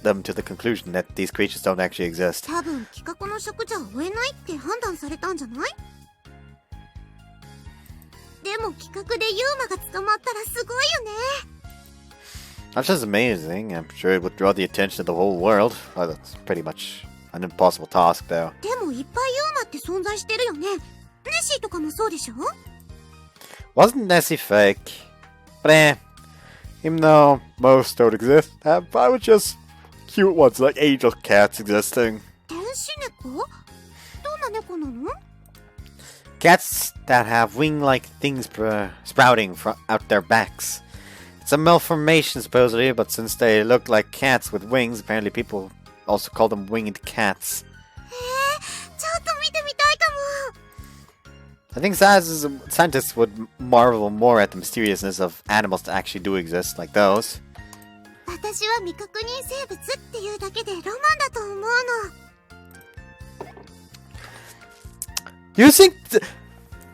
them to the conclusion that these creatures don't actually exist. 多分企画の尺じゃ追えないって判断されたんじゃない？でも企画でユーマが捕まったらすごいよね。 That's just amazing. I'm sure it would draw the attention of the whole world. Well, that's pretty much an impossible task, though. でもいっぱいユーマって存在してるよね。ネッシーとかもそうでしょ？ Wasn't Nessie fake? But even though most don't exist, have probably just cute ones like angel cats existing. 天使猫？どんな猫なの？ Cats that have wing-like things sprouting out their backs. It's a malformation supposedly, but since they look like cats with wings, apparently people also call them winged cats. ちょっと見てみたいかも。 I think scientists would marvel more at the mysteriousness of animals that actually do exist, like those. 私は未確認生物っていうだけでロマンだと思うの。 You think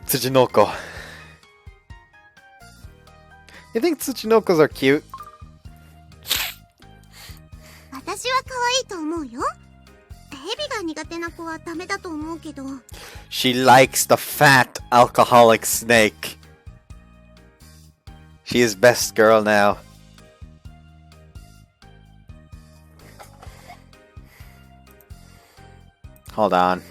Tsuchinoko? You think Tsuchinokos are cute? 私は可愛いと思うよ。蛇が苦手な子はダメだと思うけど。She likes the fat alcoholic snake. She is best girl now. Hold on.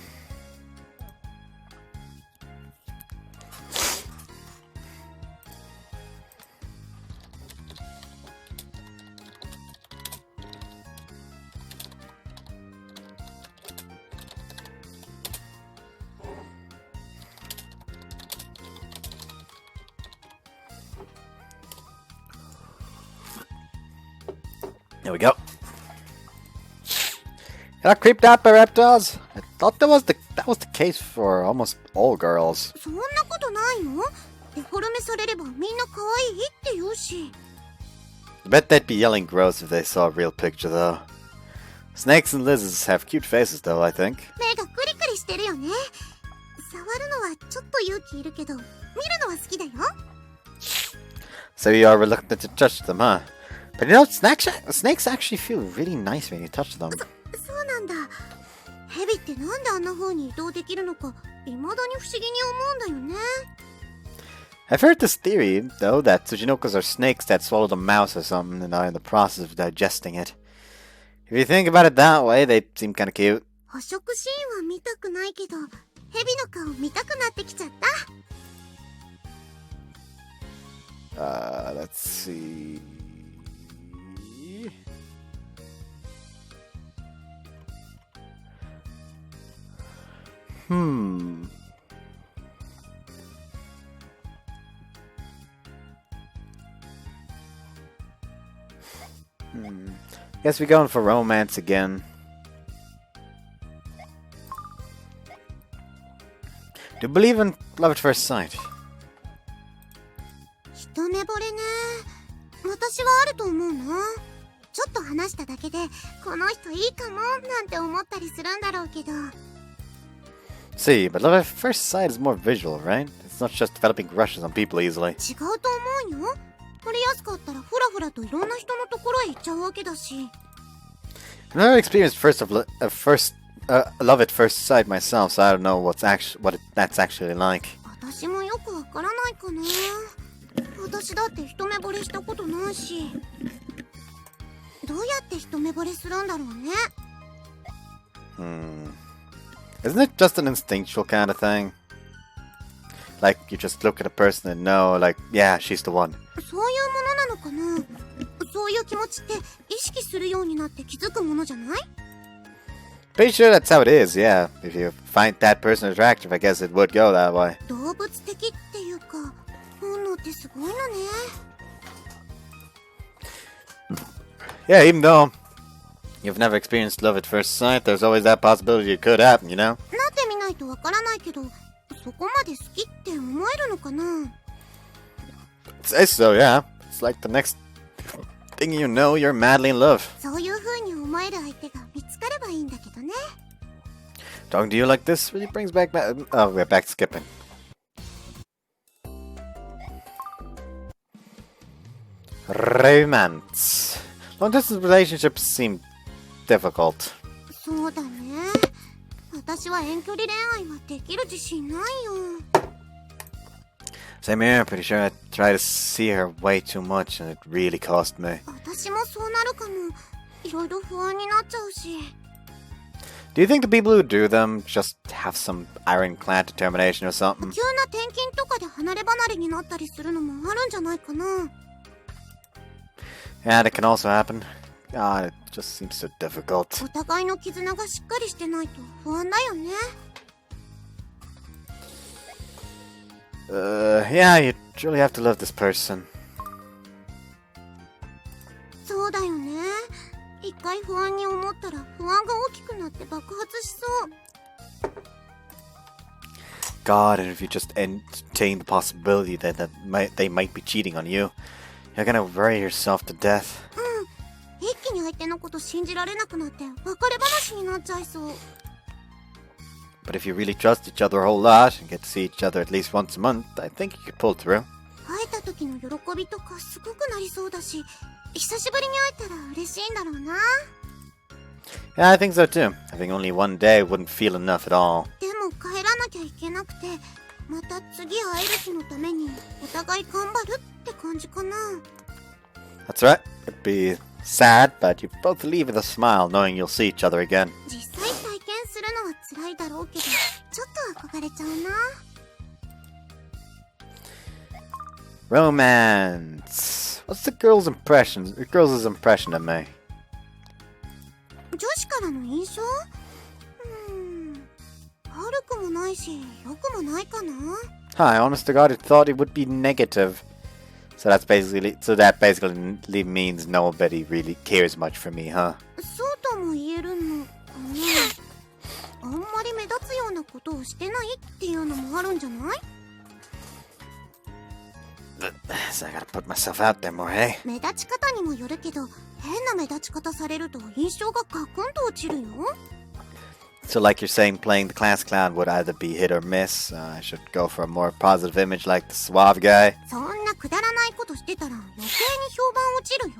There we go. Got creeped out by reptiles? I thought that was the case for almost all girls. そんなことないの？デフォルメされればみんな可愛いって言うし。I bet they'd be yelling gross if they saw a real picture though. Snakes and lizards have cute faces though, I think. 目がクリクリしてるよね。触るのはちょっと勇気いるけど、見るのは好きだよ。So you are reluctant to touch them, huh? But you know, snakes actually feel really nice when you touch them. そうなんだ。ヘビってなんであんな風に移動できるのか、未だに不思議に思うんだよね。I've heard this theory, though, that Tsuchinokas are snakes that swallowed a mouse or something and are in the process of digesting it. If you think about it that way, they seem kinda cute. 捕食シーンは見たくないけど、ヘビの顔見たくなってきちゃった。Let's see... Guess we're going for romance again. Do you believe in love at first sight? 一目惚れね。私はあると思うな。ちょっと話しただけで、この人いいかもなんて思ったりするんだろうけど。See, but love at first sight is more visual, right? It's not just developing crushes on people easily. 違うと思うよ。惚れやすかったらフラフラといろんな人のところへ行っちゃうわけだし。I've never experienced love at first sight myself, so I don't know that's actually like. 私もよくわからないかな。私だって一目惚れしたことないし。どうやって一目惚れするんだろうね。Isn't it just an instinctual kind of thing? Like, you just look at a person and know, like, yeah, she's the one. そういうものなのかな。そういう気持ちって意識するようになって気づくものじゃない？ Pretty sure that's how it is, yeah. If you find that person attractive, I guess it would go that way. 動物的っていうか、本能ってすごいのね。Yeah, even though you've never experienced love at first sight, there's always that possibility it could happen, you know? なってみないとわからないけど、そこまで好きって思えるのかな。Say so, yeah. It's like the next thing you know, you're madly in love. そういう風に思える相手が見つかればいいんだけどね。Talking to you like this really brings back... Oh, we're back to skipping. Romance. Long-distance relationships seem difficult. そうだね。私は遠距離恋愛はできる自信ないよ。Same here, pretty sure I tried to see her way too much and it really cost me. 私もそうなるかも。いろいろ不安になっちゃうし。Do you think the people who do them just have some ironclad determination or something? 急な転勤とかで離れ離れになったりするのもあるんじゃないかな。Yeah, that can also happen. God, it just seems so difficult. お互いの絆がしっかりしてないと不安だよね。Yeah, you truly have to love this person. そうだよね。一回不安に思ったら不安が大きくなって爆発しそう。God, and if you just entertain the possibility that they might be cheating on you, you're gonna worry yourself to death. 一気に相手のこと信じられなくなって別れ話になっちゃいそう。But if you really trust each other a whole lot and get to see each other at least once a month, I think you could pull through. 会えた時の喜びとかすごくなりそうだし、久しぶりに会えたら嬉しいんだろうな。Yeah, I think so too. Having only one day wouldn't feel enough at all. でも帰らなきゃいいけなくて、また次会える日のためにお互い頑張るって感じかな。 That's right. It'd be sad, but you both leave with a smile knowing you'll see each other again. 実際体験するのは辛いだろうけど、ちょっと憧れちゃうな。 Romance. What's the girl's impression of me? 女子からの印象？悪くもないし、良くもないかな。 Hi, honest to God, I thought it would be negative. So that basically means nobody really cares much for me, huh? そうとも言えるのかな。あんまり目立つようなことをしてないっていうのもあるんじゃない？ So I gotta put myself out there more, hey? 目立ち方にもよるけど、変な目立ち方されると印象がガクンと落ちるよ。 So like you're saying playing the class clown would either be hit or miss. I should go for a more positive image like the suave guy. そんなくだらないことしてたら余計に評判落ちるよ。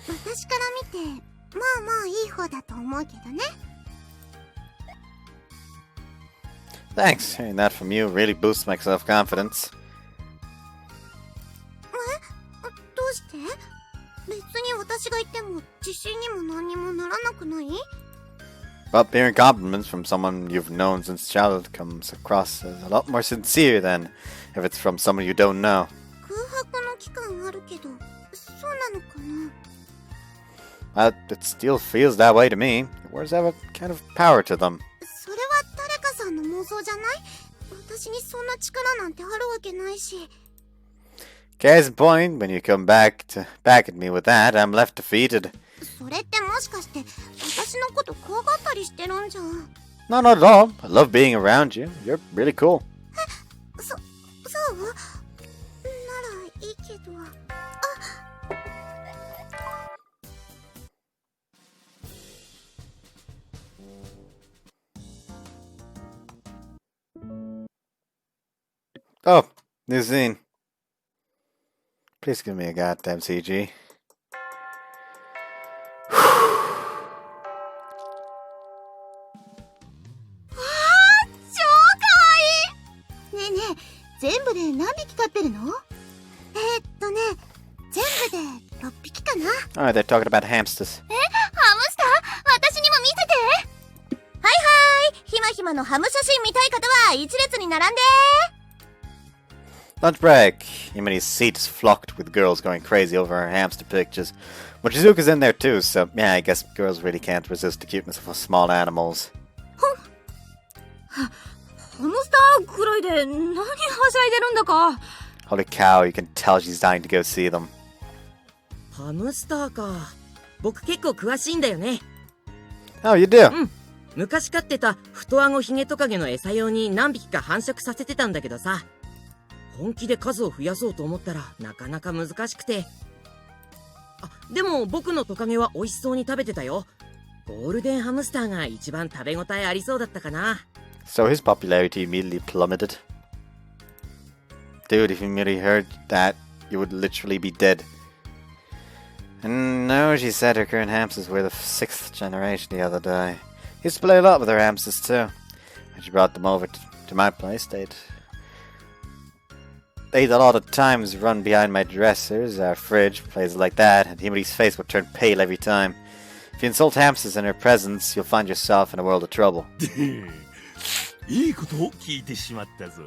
私から見て、まあまあいい方だと思うけどね。 Thanks, hearing that from you really boosts my self-confidence. どうして？別に私が言っても自信にも何にもならなくない？ Well, hearing compliments from someone you've known since childhood comes across as a lot more sincere than if it's from someone you don't know. 空白の期間あるけど、そうなのかな。 Well, it still feels that way to me. Words have a kind of power to them. それは誰かさんの妄想じゃない？私にそんな力なんてあるわけないし。 Case in point, when you come back at me with that, I'm left defeated. それってもしかして私のこと怖がったりしてるんじゃん。 No, not at all. I love being around you. You're really cool. そうならいいけど。Oh, new scene. Please give me a goddamn CG. ねえねえ、全部で何匹飼ってるの？全部で6匹かな。 Alright, they're talking about hamsters. ハムスター？私にも見せて。はいはい、ひまひまのハム写真見たい方は一列に並んで。 Lunch break. Himari's seat is flocked with girls going crazy over her hamster pictures. Mochizuka's in there too, so yeah, I guess girls really can't resist the cuteness of small animals. ハムスターくらいで何はしゃいでるんだか。 Holy cow, you can tell she's dying to go see them. ハムスターか。僕結構詳しいんだよね。 Oh, you do? 昔飼ってた太あごヒゲトカゲの餌用に何匹か繁殖させてたんだけどさ、本気で数を増やそうと思ったらなかなか難しくて。でも僕のトカゲは美味しそうに食べてたよ。ゴールデンハムスターが一番食べ応えありそうだったかな。 So his popularity immediately plummeted. Dude, if Himari heard that, you would literally be dead. And no, she said her current hamsters were the 6th generation the other day. Used to play a lot with her hamsters too. When she brought them over to my place, they'd a lot of times run behind my dressers, our fridge, places like that, and Himari's face would turn pale every time. If you insult hamsters in her presence, you'll find yourself in a world of trouble. いいことを聞いてしまったぞ。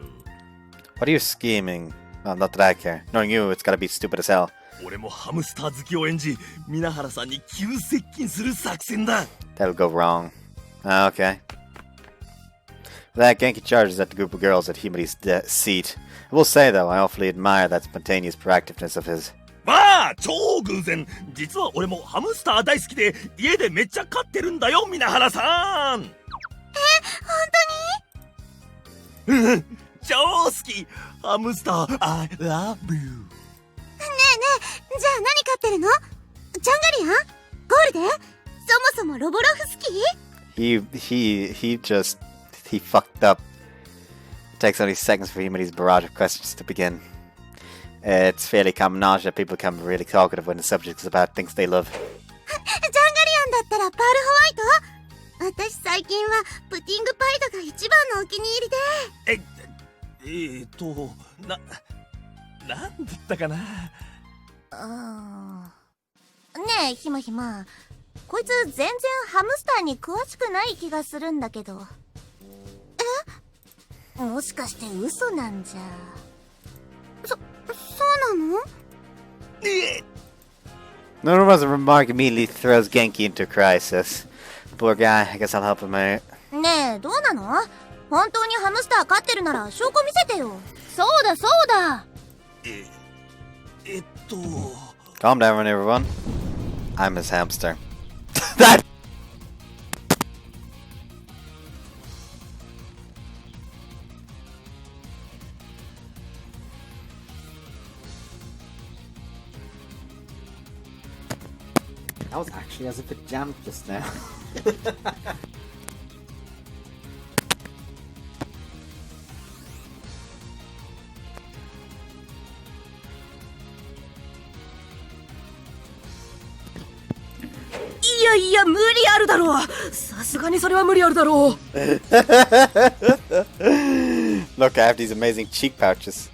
What are you scheming? Well, not that I care. Knowing you, it's gotta be stupid as hell. 俺もハムスター好きを演じ、皆原さんに急接近する作戦だ。 That'll go wrong. Okay. That Genki charges at the group of girls at Himari's seat. I will say though, I awfully admire that spontaneous proactiveness of his. まあ、超偶然。実は俺もハムスター大好きで、家でめっちゃ飼ってるんだよ、皆原さん。本当に？超好き。ハムスター、I love you。ねえねえ、じゃあ何飼ってるの？ジャンガリアン？ゴールデン？そもそもロボロフ好き？ He fucked up. It takes only seconds for Himari's barrage of questions to begin. It's fairly common knowledge that people become really talkative when the subject is about things they love. ジャンガリアンだったらパールホワイト？私最近はプティングパイドが一番のお気に入りで。なんだったかな。ねえひまひま、こいつ全然ハムスターに詳しくない気がするんだけど。もしかして嘘なんじゃ。そうなのNoruma's remark immediately throws Genki into a crisis. Poor guy, I guess I'll help him out. ねえ、どうなの？本当にハムスター飼ってるなら証拠見せてよ。そうだそうだ。Calm down, everyone. I'm his hamster. That. That was actually as if it jammed just now. Look, I have these amazing cheek pouches.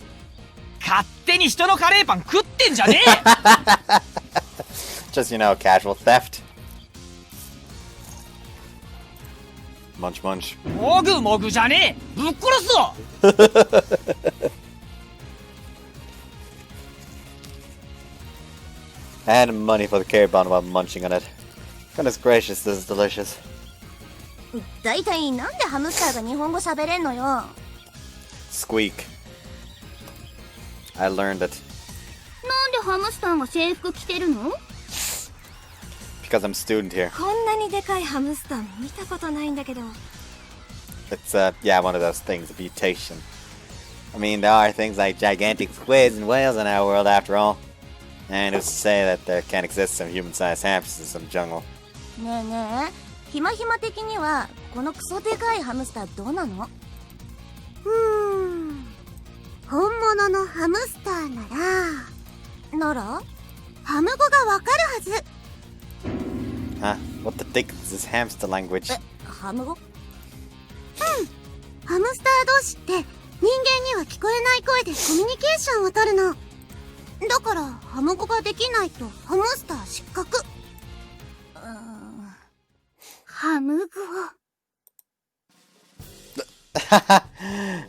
勝手に人のカレーパン食ってんじゃね Just, casual theft. Munch, munch. えもぐもぐじゃねえぶっ殺すぞ I had money for the carry bond while munching on it. Goodness gracious, this is delicious. だいたいなんでハムスターが日本語喋れんのよ。Squeak. I learned it. なんでハムスターが制服着てるの？ Because I'm a student here. こんなにでかいハムスター見たことないんだけど。 It's, one of those things, a mutation. I mean, there are things like gigantic squids and whales in our world after all. And who's to say that there can't exist some human-sized hamsters in some jungle? ねえねえ、ひまひま的にはこのクソでかいハムスターどうなの？本物のハムスターならハム語がわかるはず。Huh? What the dick is this hamster language? ハム語？ハムスター同士って人間には聞こえない声でコミュニケーションを取るの。だからハム語ができないとハムスター失格。ハム語。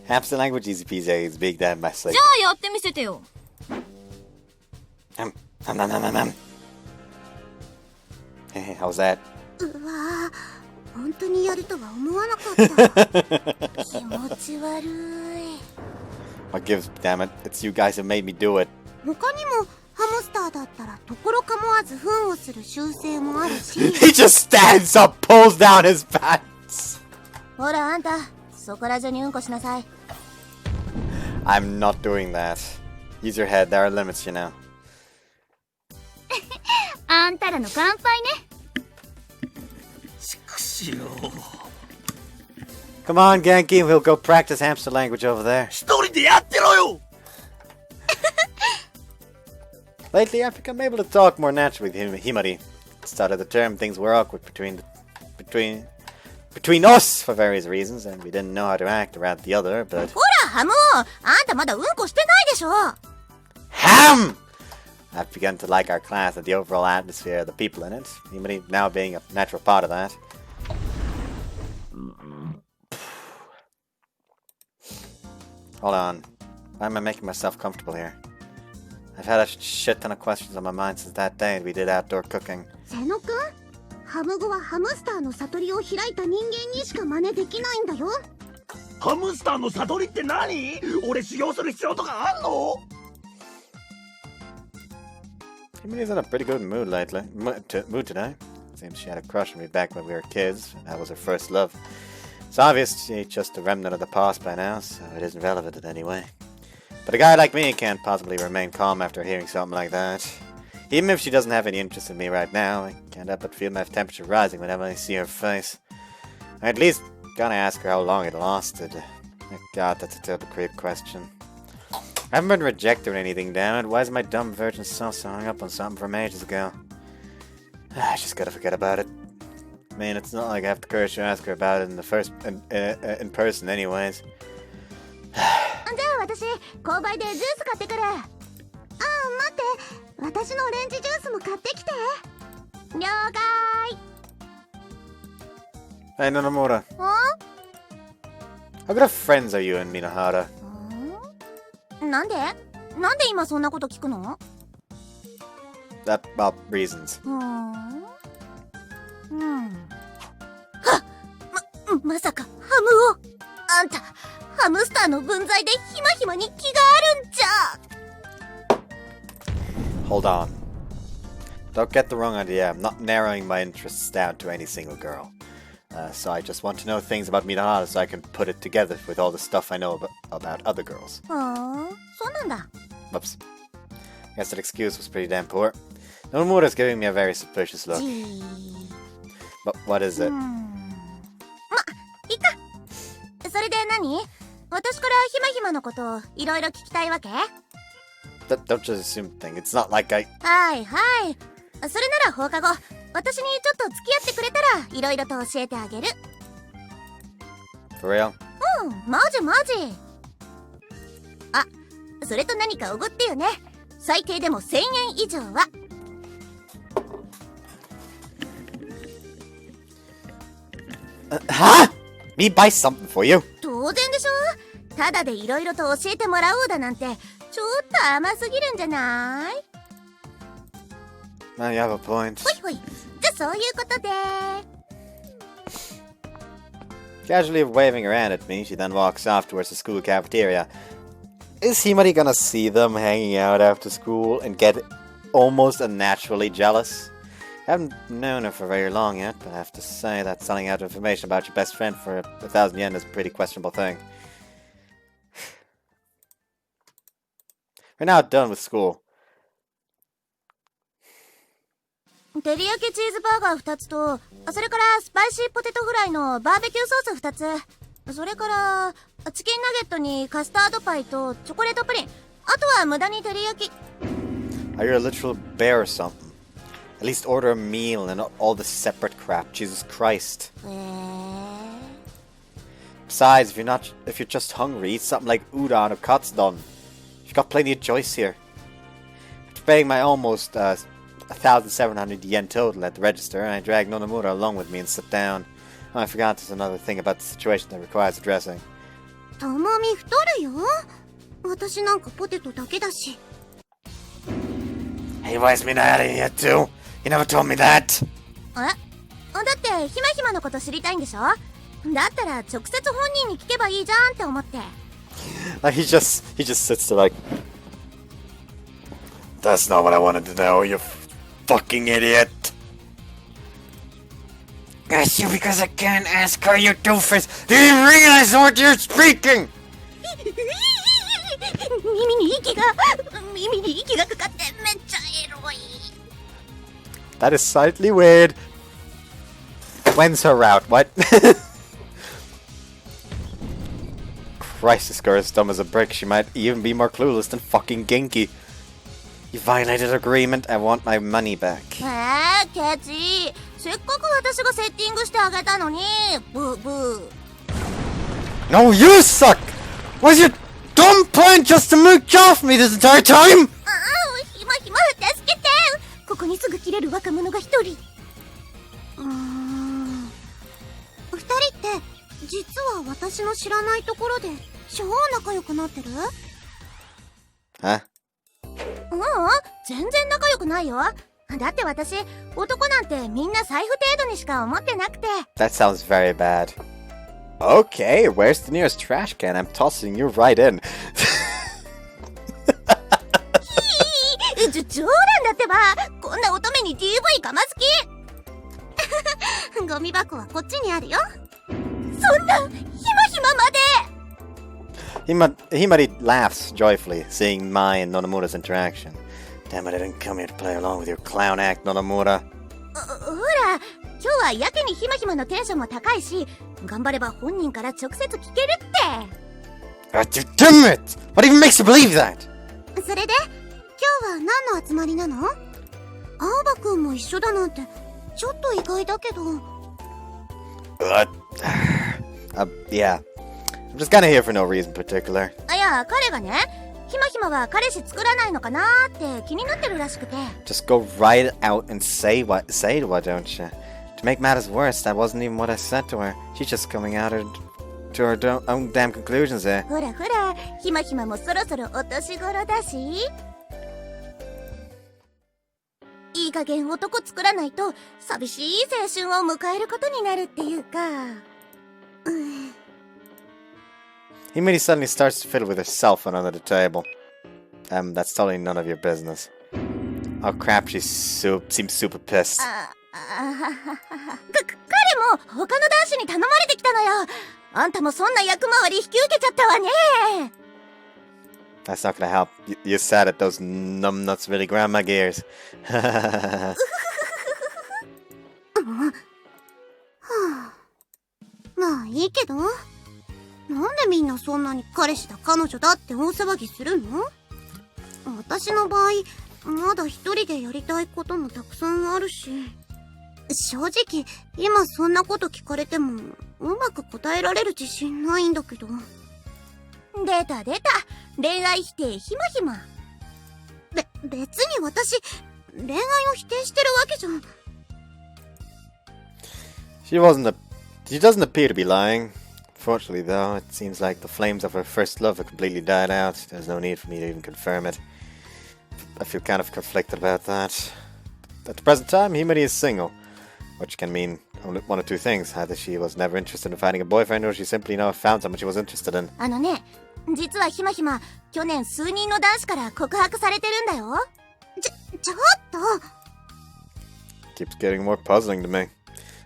Hamster language easy peasy is big down my sleep. じゃあやってみせてよ。Hey, how's that? うわぁ、本当にやるとは思わなかった。気持ち悪い。What gives, damn it? It's you guys who made me do it. 他にもハムスターだったらところ構わず糞をする習性もあるし。 He just stands up, pulls down his pants. ほらあんた、そこら中にうんこしなさい。I'm not doing that. Use your head, there are limits, you know. あんたらの乾杯ね。Come on, Genki, we'll go practice hamster language over there. 一人でやってろよ。 Lately, I've become able to talk more naturally with Himari. At the start of the term, things were awkward between us for various reasons, and we didn't know how to act around the other, but... ほらハム王、あんたまだうんこしてないでしょ。 Ham! I've begun to like our class and the overall atmosphere of the people in it, Himari now being a natural part of that. Hold on. Why am I making myself comfortable here? I've had a shit ton of questions on my mind since that day we did outdoor cooking. 瀬野くん、ハム語はハムスターの悟りを開いた人間にしか真似できないんだよ。ハムスターの悟りって何？俺修行する必要とかあんの？ Himari's in a pretty good mood lately. Mood today. Seems she had a crush on me back when we were kids. That was her first love. It's obvious she's just a remnant of the past by now, so it isn't relevant in any way. But a guy like me can't possibly remain calm after hearing something like that. Even if she doesn't have any interest in me right now, I can't help but feel my temperature rising whenever I see her face. I at least gotta ask her how long it lasted. Oh God, that's a terrible creep question. I haven't been rejected or anything, damn it. Why is my dumb virgin self so hung up on something from ages ago? I just gotta forget about it. mean, it's not like I have the courage to ask her about it in person anyways. じゃあ私、購買でジュース買ってくる。あ、待って。私のオレンジジュースも買ってきて。了解。Hey, Nonomura. How good of friends are you and Minohara? なんで今そんなこと聞くの？ That about reasons. まさかハムを。あんた、ハムスターの分際でひまひまに気があるんじゃ。Hold on. Don't get the wrong idea. I'm not narrowing my interests down to any single girl. So I just want to know things about Minohara so I can put it together with all the stuff I know about other girls. そうなんだ。 Whoops. I guess that excuse was pretty damn poor. Nomura's giving me a very suspicious look. But what is it? いいか。それで何？私からひまひまのことをいろいろ聞きたいわけ？ Don't just assume thing. It's not like I... はいはい。それなら放課後、私にちょっと付き合ってくれたらいろいろと教えてあげる。For real? マジマジ。あ、それと何かおごってよね。最低でも1000円以上は。Huh? Me buy something for you? 当然でしょ。ただでいろいろと教えてもらおうだなんてちょっと甘すぎるんじゃない？ Now you have a point. ほいほい。じゃあそういうことで。Casually waving her hand at me, she then walks off towards the school cafeteria. Is Himari gonna see them hanging out after school and get almost unnaturally jealous? I haven't known her for very long yet, but I have to say that selling out information about your best friend for 1,000 yen is a pretty questionable thing. We're now done with school. 照り焼きチーズバーガー2つと、それからスパイシーポテトフライのバーベキューソース2つ、それからチキンナゲットにカスタードパイとチョコレートプリン、あとは無駄に照り焼き。 Are you a literal bear or something? At least order a meal and not all this separate crap. Jesus Christ. Besides, if you're just hungry, eat something like udon or katsudon. You've got plenty of choice here. After paying my almost 1,700 yen total at the register, I dragged Nonomura along with me and sat down. Oh, I forgot there's another thing about the situation that requires addressing. たまみ太るよ。私なんかポテトだけだし。 Hey, why is Mina out of here too? You never told me that. だってひまひまのこと知りたいんでしょ？だったら直接本人に聞けばいいじゃんって思って。He just sits there like, that's not what I wanted to know, you fucking idiot. Ask you because I can't ask her, you doofus. Do you realize what you're speaking? 耳に息がかかってめっちゃエロい。 That is slightly weird. When's her route? What? Christ, this girl is dumb as a brick. She might even be more clueless than fucking Genki. You violated agreement. I want my money back. ケチ。せっかく私がセッティングしてあげたのに。ブーブー。 No, you suck! Was your dumb plan just to mooch off me this entire time? ひまひま助けて。ここにすぐ切れる若者が一人。二人って実は私の知らないところで超仲良くなってる？ Huh? 全然仲良くないよ。だって私、男なんてみんな財布程度にしか思ってなくて。 That sounds very bad. Okay, where's the nearest trash can? I'm tossing you right in. 冗談だってば。こんな乙女に DV かまずき。ゴミ箱はこっちにあるよ。そんな、ひまひままで。 Himari laughs joyfully, seeing my and Nonomura's interaction. Damn it, I didn't come here to play along with your clown act, Nonomura. ほら、今日はやけにひまひまのテンションも高いし、頑張れば本人から直接聞けるって。Damn it! What even makes you believe that? それで、今日は何の集まりなの？青葉くんも一緒だなんて、ちょっと意外だけど。Yeah. I'm just kinda here for no reason particular. いや、彼がね、ひまひまは彼氏作らないのかなーって気になってるらしくて。 Just go right out and say it, why don't you? To make matters worse, that wasn't even what I said to her. She's just coming out to her own damn conclusions there. ほらほら、ひまひまもそろそろお年頃だし。いい加減男作らないと寂しい青春を迎えることになるっていうか。Himari suddenly starts to fiddle with her cell phone under the table. That's totally none of your business. Oh crap, she seems super pissed. 彼も他の男子に頼まれてきたのよ。あんたもそんな役回り引き受けちゃったわね。 That's not gonna help. You sad at those numbnuts really grind my gears. まあいいけど、なんでみんなそんなに彼氏だ彼女だって大騒ぎするの？私の場合、まだ一人でやりたいこともたくさんあるし、正直今そんなこと聞かれてもうまく答えられる自信ないんだけど。出た出た、恋愛否定ひまひま。別に私恋愛を否定してるわけじゃん。 She doesn't appear to be lying. Fortunately, though, it seems like the flames of her first love have completely died out. There's no need for me to even confirm it. I feel kind of conflicted about that. At the present time, Himari is single, which can mean only one of two things. Either she was never interested in finding a boyfriend, or she simply never found someone she was interested in. あのね、実はひまひま、去年数人の男子から告白されてるんだよ。ちょっと。 Keeps getting more puzzling to me.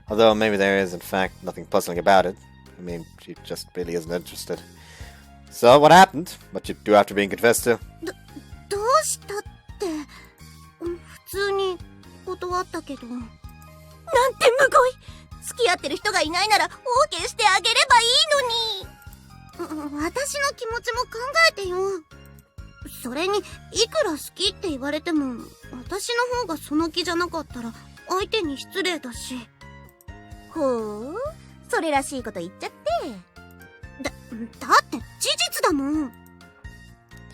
Although maybe there is, in fact, nothing puzzling about it. I mean, she just really isn't interested. So, what happened? What you do after being confessed to? どうしたって、普通に断ったけど。なんてむごい。付き合ってる人がいないなら OK してあげればいいのに。私の気持ちも考えてよ。それにいくら好きって言われても、私の方がその気じゃなかったら相手に失礼だし。ほう、それらしいこと言っちゃって。だって事実だもん。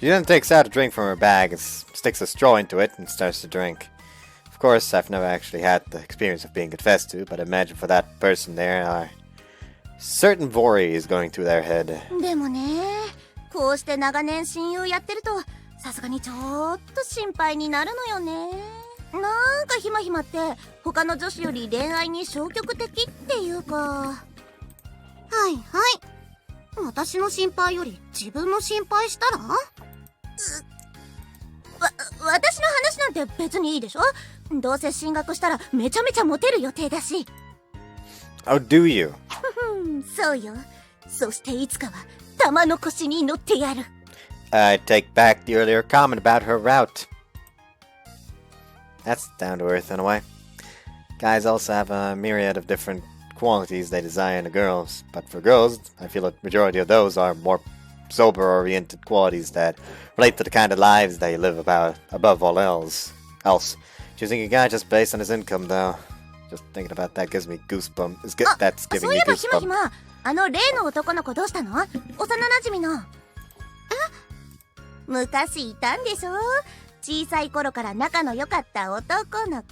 She then takes out a drink from her bag and sticks a straw into it and starts to drink. Of course, I've never actually had the experience of being confessed to, but I imagine for that person there are certain worries going through their head. でもね、こうして長年親友やってると、さすがにちょっと心配になるのよね。なんかひまひまって他の女子より恋愛に消極的っていうか。はいはい。私の心配より自分の心配したら？私の話なんて別にいいでしょ？どうせ進学したらめちゃめちゃモテる予定だし。Oh, do you? そうよ。そしていつかは玉の腰に乗ってやる。I take back the earlier comment about her route. That's down to earth in a way. Guys also have a myriad of different qualities they desire in a girls, but for girls, I feel a majority of those are more sober-oriented qualities that relate to the kind of lives they live above all else. Choosing a guy just based on his income, though. Just thinking about that gives me goosebumps. That's giving me そういえばひまひ goosebumps. ま、あの例の男の子どうしたの？幼馴染の。昔いたんでしょ？小さい頃から仲の良かった男の子。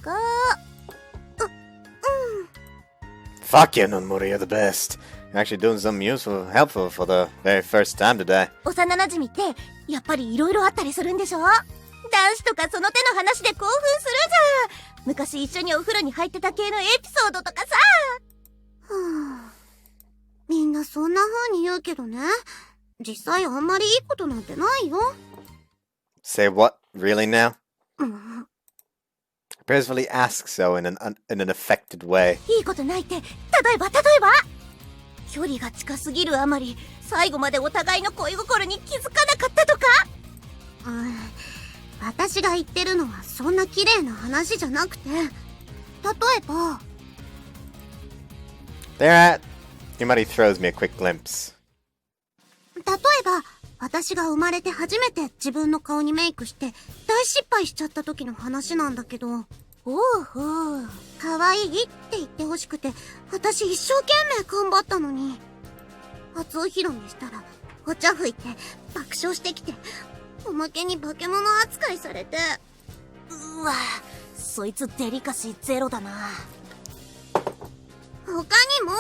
Fuck you, Nonmori, you're the best. You're actually doing something useful, helpful for the very first time today. 幼馴染ってやっぱり色々あったりするんでしょ？男子とかその手の話で興奮するじゃん。昔一緒にお風呂に入ってた系のエピソードとかさ。みんなそんな風に言うけどね。実際あんまりいいことなんてないよ。 Say what? Really now? Percivally asks so in an affected way. いいことないって、例えば距離が近すぎるあまり最後までお互いの恋心に気づかなかったとか。私が言ってるのはそんな綺麗な話じゃなくて、例えば There Himari throws me a quick glimpse. 例えば私が生まれて初めて自分の顔にメイクして大失敗しちゃった時の話なんだけど、ほうほう。可愛いって言ってほしくて、私一生懸命頑張ったのに。初お披露目したら、お茶吹いて、爆笑してきて、おまけに化け物扱いされて。うわ、そいつデリカシーゼロだな。他にも、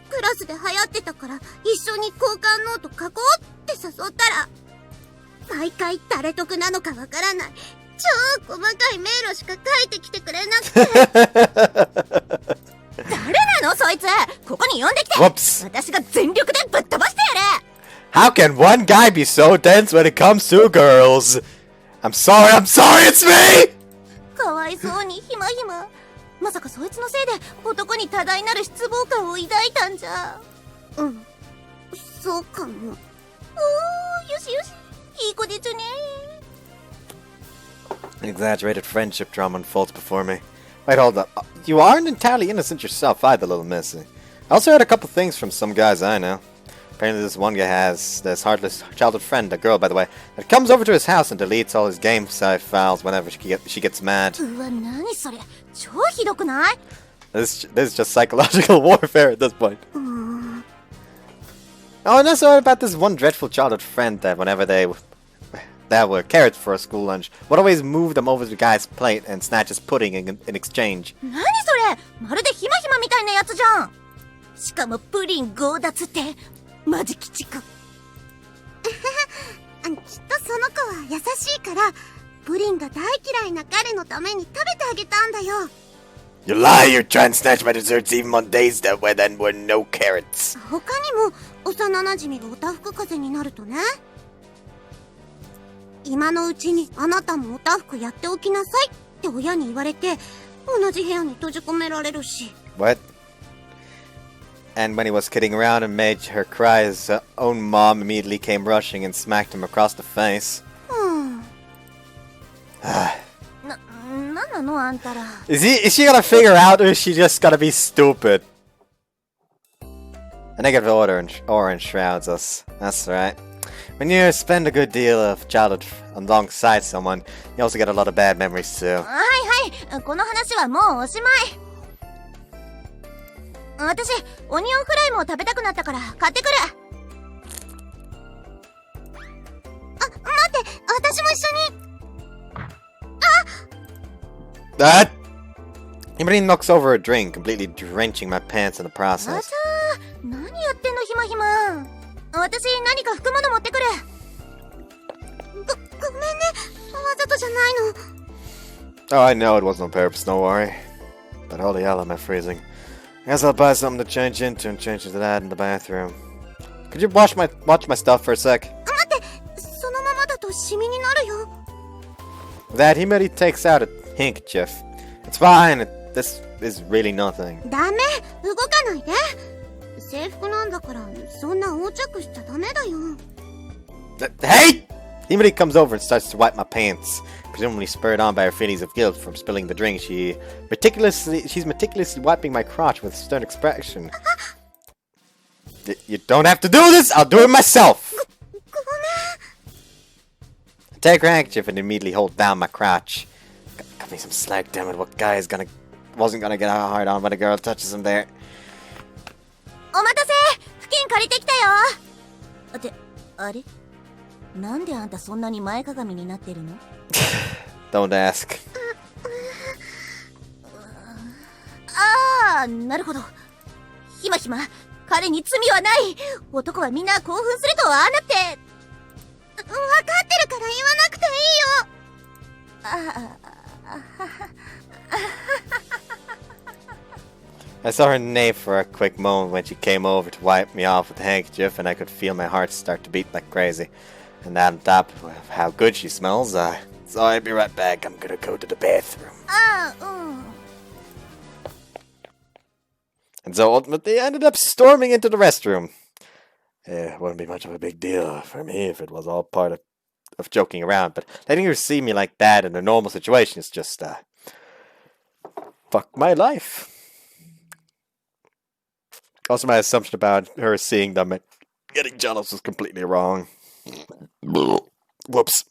クラスで流行ってたから一緒に交換ノート書こうって誘ったら、毎回誰得なのかわからない超細かい迷路しか書いてきてくれなくて。誰なのそいつ、ここに呼んできて。 Whoops. 私が全力でぶっ飛ばしてやる。 How can one guy be so dense when it comes to girls? I'm sorry, it's me! かわいそうにひまひま。まさかそいつのせいで男に多大なる失望感を抱いたんじゃ。うん、そうかも。おー、よしよし、いい子でちゅね。 An exaggerated friendship drama unfolds before me. Wait, hold up. You aren't entirely innocent yourself either, little missy. I also heard a couple things from some guys I know. Apparently this one guy has this heartless childhood friend, a girl by the way, that comes over to his house and deletes all his game save files whenever she gets mad. うわ、何それ、超ひどくない？ This is just psychological warfare at this point. Oh, and also about this one dreadful childhood friend that whenever there were carrots for a school lunch, would always move them over to the guy's plate and snatch his pudding in exchange. 何それ、まるでひまひまみたいなやつじゃん。しかもプリン強奪ってマジ鬼畜。きっとその子は優しいからプリンが大嫌いな彼のために食べてあげたんだよ。 You lie, you try and snatch my desserts even on days that where then were no carrots. 他にも幼馴染がおたふく風邪になるとね、今のうちにあなたもおたふくやっておきなさいって親に言われて同じ部屋に閉じ込められるし。 What? And when he was kidding around and made her cry, his own mom immediately came rushing and smacked him across the face. なんなのあんたら。 Is she gonna figure out, or is she just gonna be stupid? A negative aura enshrouds us. That's right. When you spend a good deal of childhood alongside someone, you also get a lot of bad memories too. はいはい、この話はもうおしまい。私、オニオンフライも食べたくなったから買ってくる。あ、待って、私も一緒に。 That! Himari knocks over a drink, completely drenching my pants in the あ process. ちゃー、何やってんのひまひま。私何か拭くもの持ってくる。ごめんね、わざとじゃないの。 Oh, I know it wasn't on purpose, don't worry. But holy hell, am I freezing. I guess I'll buy something to change into and change into that in the bathroom. Could you watch my stuff for a sec? 待って、そのままだとシミになるよ。 With that, Himari takes out a handkerchief. It's fine. This is really nothing. ダメ、動かないで。制服なんだから、そんな横着しちゃダメだよ。 Hey! Himari comes over and starts to wipe my pants, presumably spurred on by her feelings of guilt from spilling the drink. She's meticulously wiping my crotch with a stern expression. You don't have to do this! I'll do it myself! I take her handkerchief and immediately hold down my crotch. Got me some slack, damn it. What guy wasn't gonna get hard on when a girl touches him there? お待たせ、布巾借りてきたよ。ってあれ、なんであんたそんなに前かがみになってるの？ Don't ask. ああ、なるほど。ひまひま、彼に罪はない。男はみんな興奮するとああなって。分かってるから言わなくていいよ。I saw her neigh for a quick moment when she came over to wipe me off with the handkerchief, and I could feel my heart start to beat like crazy. And on top of how good she smells, so I'll be right back. I'm gonna go to the bathroom. ああ、うん。 And so ultimately, I ended up storming into the restroom. It wouldn't be much of a big deal for me if it was all part of joking around, but letting her see me like that in a normal situation is just, fuck my life. Also, my assumption about her seeing them and getting jealous was completely wrong. Whoops.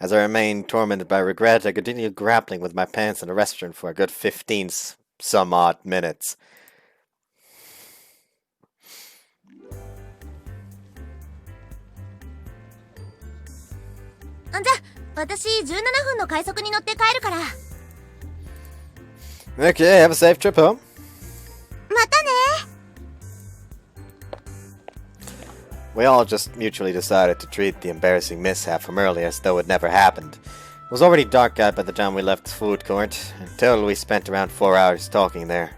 As I remained tormented by regret, I continued grappling with my pants in the restaurant for a good 15 some odd minutes. Okay, have a safe trip home. またね。 We all just mutually decided to treat the embarrassing mishap from earlier as though it never happened. It was already dark out by the time we left the food court. In total, we spent around 4 hours talking there.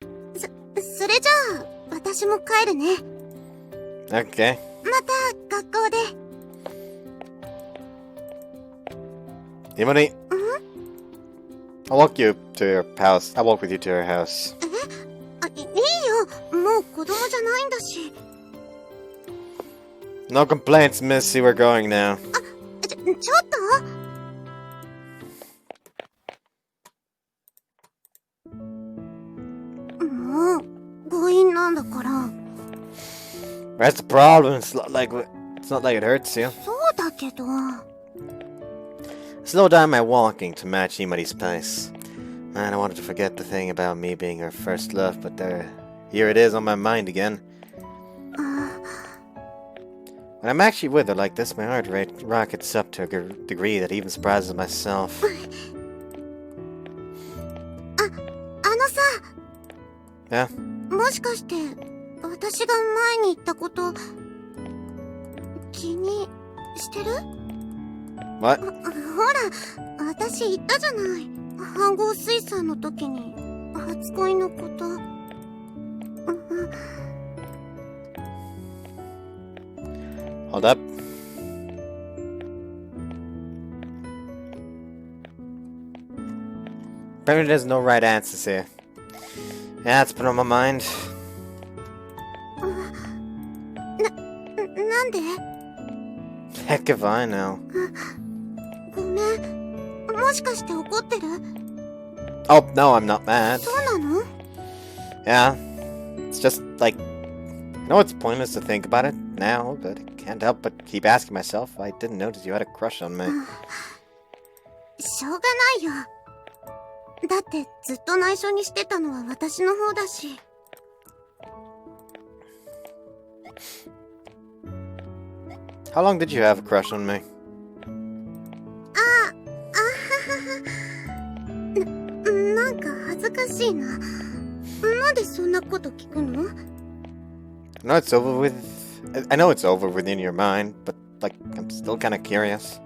それじゃあ、私も帰るね。 Okay. また学校で。 Himari? I'll walk you to your house. I'll walk with you to your house. いいよ。もう子供じゃないんだし。 No complaints, miss. See, we're going now. ちょっともう、強引なんだから。 That's the problem. It's not like it hurts you. そうだけど。 Slow down my walking to match Himari's pace. Man, I wanted to forget the thing about me being her first love, but here it is on my mind again. When I'm actually with her like this, my heart rate rockets up to a degree that even surprises myself. あのさ。 Yeah? もしかして、私が前に言ったこと、気にしてる？ What? ほら、私言ったじゃない。飯合水産の時に、初恋のこと。Hold up. Apparently there's no right answers here. Yeah, it's been on my mind. なんで？ Heck if I know. ごめん。もしかして怒ってる？ Oh, no, I'm not mad. そうなの？ Yeah. It's just like... I know it's pointless to think about it now, but I can't help but keep asking myself. I didn't notice you had a crush on me. しょうがないよ。だってずっと内緒にしてたのは私の方だし。How long did you have a crush on me? なんか恥ずかしいな。なんでそんなこと聞くの？ I know it's over with... I know it's over within your mind, but, like, I'm still kind of curious.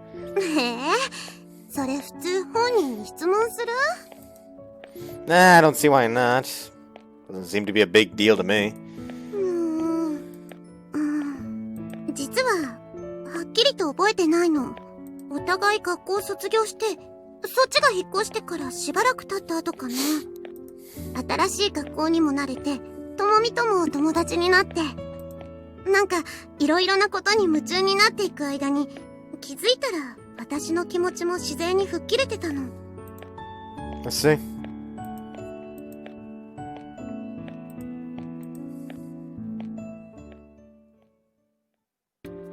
それ普通本人に質問する？ Nah, I don't see why not. Doesn't seem to be a big deal to me. 実は、はっきりと覚えてないの。お互い学校を卒業して、そっちが引っ越してからしばらく経った後かな。新しい学校にも慣れて、ともみとも友達になって。なんか、いろいろなことに夢中になっていく間に、気づいたら、私の気持ちも自然に吹っ切れてたの。Let's see.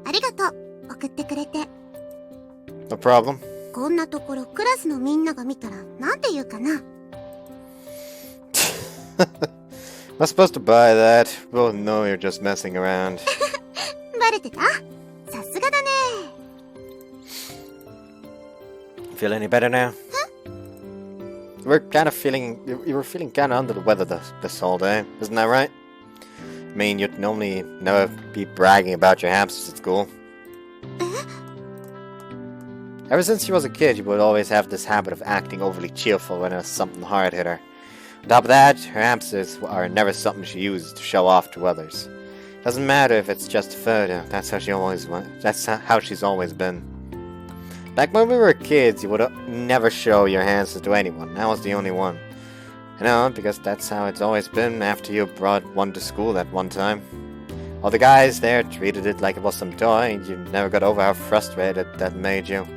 ありがとう、送ってくれて。No problem. こんなところクラスのみんなが見たらなんて言うかな。Not supposed to buy that. We'll know you're just messing around. バレてた？さすがだね。Feel any better now? You were feeling kind of under the weather this whole day, isn't that right? I mean, you'd normally never be bragging about your hamsters at school. Ever since she was a kid, you would always have this habit of acting overly cheerful when something hard hit her. On top of that, her hamsters are never something she uses to show off to others. Doesn't matter if it's just a photo. That's how she's always been. Back when we were kids, you would never show your hamsters to anyone. I was the only one. I know, because that's how it's always been after you brought one to school that one time. All the guys there treated it like it was some toy, and you never got over how frustrated that made you.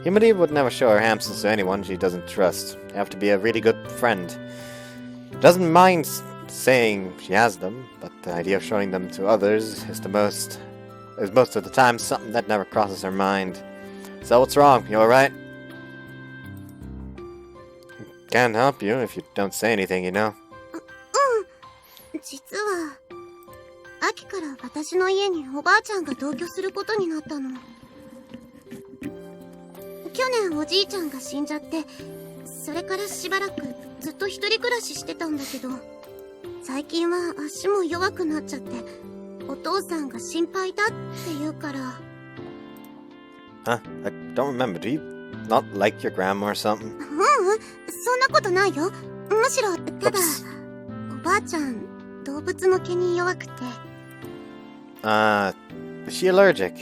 Himari would never show her hamsters to anyone she doesn't trust. You have to be a really good friend. Doesn't mind saying she has them, but the idea of showing them to others is the most is most of the time something that never crosses her mind. So what's wrong? You alright? Can't help you if you don't say anything, you know. 実は、秋から私の家におばあちゃんが同居することになったの。去年おじいちゃんが死んじゃって、それからしばらくずっと一人暮らししてたんだけど、最近は足も弱くなっちゃって、お父さんが心配だって言うから。Huh? I don't remember. Do you not like your grandma or something? そんなことないよ。むしろ、ただ、おばあちゃん、動物の毛に弱くて。Is she allergic?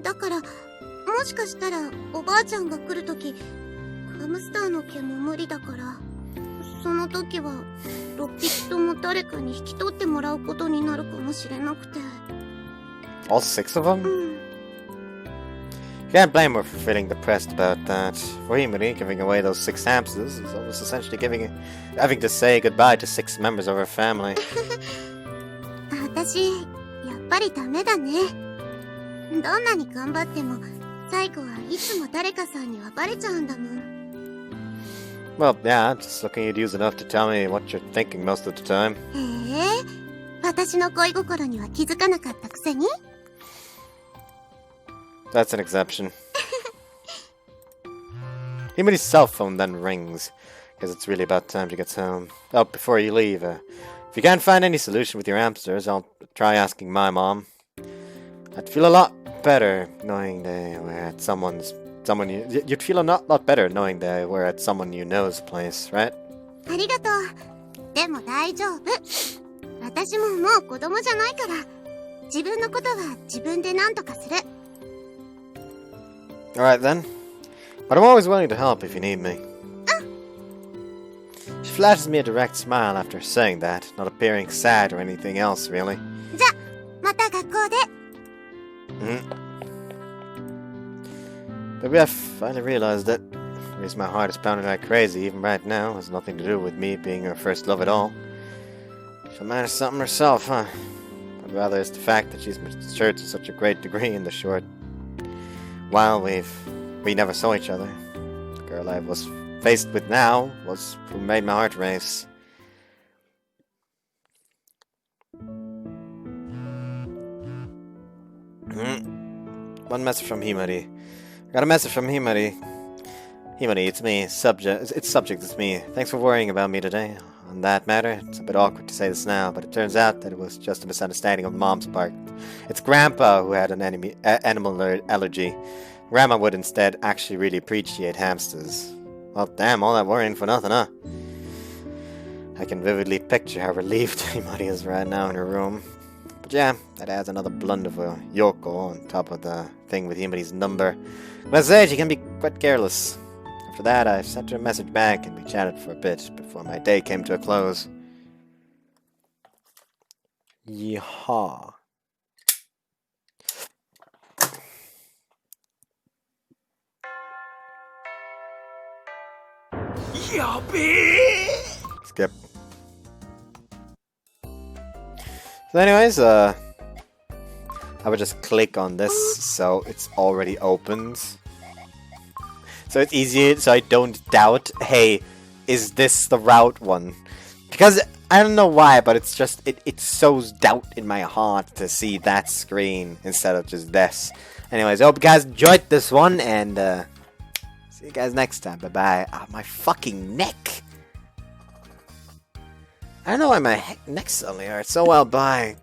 だから、もしかしたら、おばあちゃんが来るとき、ハムスターの毛も無理だから、その時は、6匹とも誰かに引き取ってもらうことになるかもしれなくて。All 6 of them? Can't blame her for feeling depressed about that. For Himari, giving away those 6 hamsters is almost essentially having to say goodbye to 6 members of her family. 私、やっぱりダメだね。どんなに頑張っても、最後はいつも誰かさんにはバレちゃうんだもん。Well, yeah, just looking at you's enough to tell me what you're thinking most of the time. へえ、私の恋心には気づかなかったくせに？ That's an exception. Himari's cell phone then rings, because it's really about time she gets home. Oh, before you leave, if you can't find any solution with your hamsters, I'll try asking my mom. I'd feel a lot better knowing they were at you'd feel a lot better knowing they were at someone you know's place, right? ありがとう。でも大丈夫。私ももう子供じゃないから、自分のことは自分で何とかする。Alright then. But I'm always willing to help if you need me. She flashes me a direct smile after saying that, not appearing sad or anything else, really. じゃ、また学校で。Maybe I finally realized that the reason my heart is pounding like crazy even right now has nothing to do with me being her first love at all. She'll manage something herself, huh? But rather it's the fact that she's matured to such a great degree in the short while we never saw each other. The girl I was faced with now was who made my heart race. One message from Himari. Got a message from Himari. Himari, it's me. Subject, it's me. Thanks for worrying about me today. On that matter, it's a bit awkward to say this now, but it turns out that it was just a misunderstanding on Mom's part. It's Grandpa who had an animal allergy. Grandma would instead actually really appreciate hamsters. Well, damn, all that worrying for nothing, huh? I can vividly picture how relieved Himari is right now in her room. But yeah, that adds another blunder for Yoko on top of the thing with Himari's number. But I say she can be quite careless. After that, I sent her a message back and we chatted for a bit before my day came to a close. Yeehaw. Skip. So anyways, I would just click on this so it's already opened. So it's easier, so I don't doubt, hey, is this the route one? Because, I don't know why, but it's just, it sows doubt in my heart to see that screen instead of just this. Anyways, I hope you guys enjoyed this one, and, see you guys next time. Bye-bye. Ah, my fucking neck! I don't know why my neck suddenly hurts. So well, bye.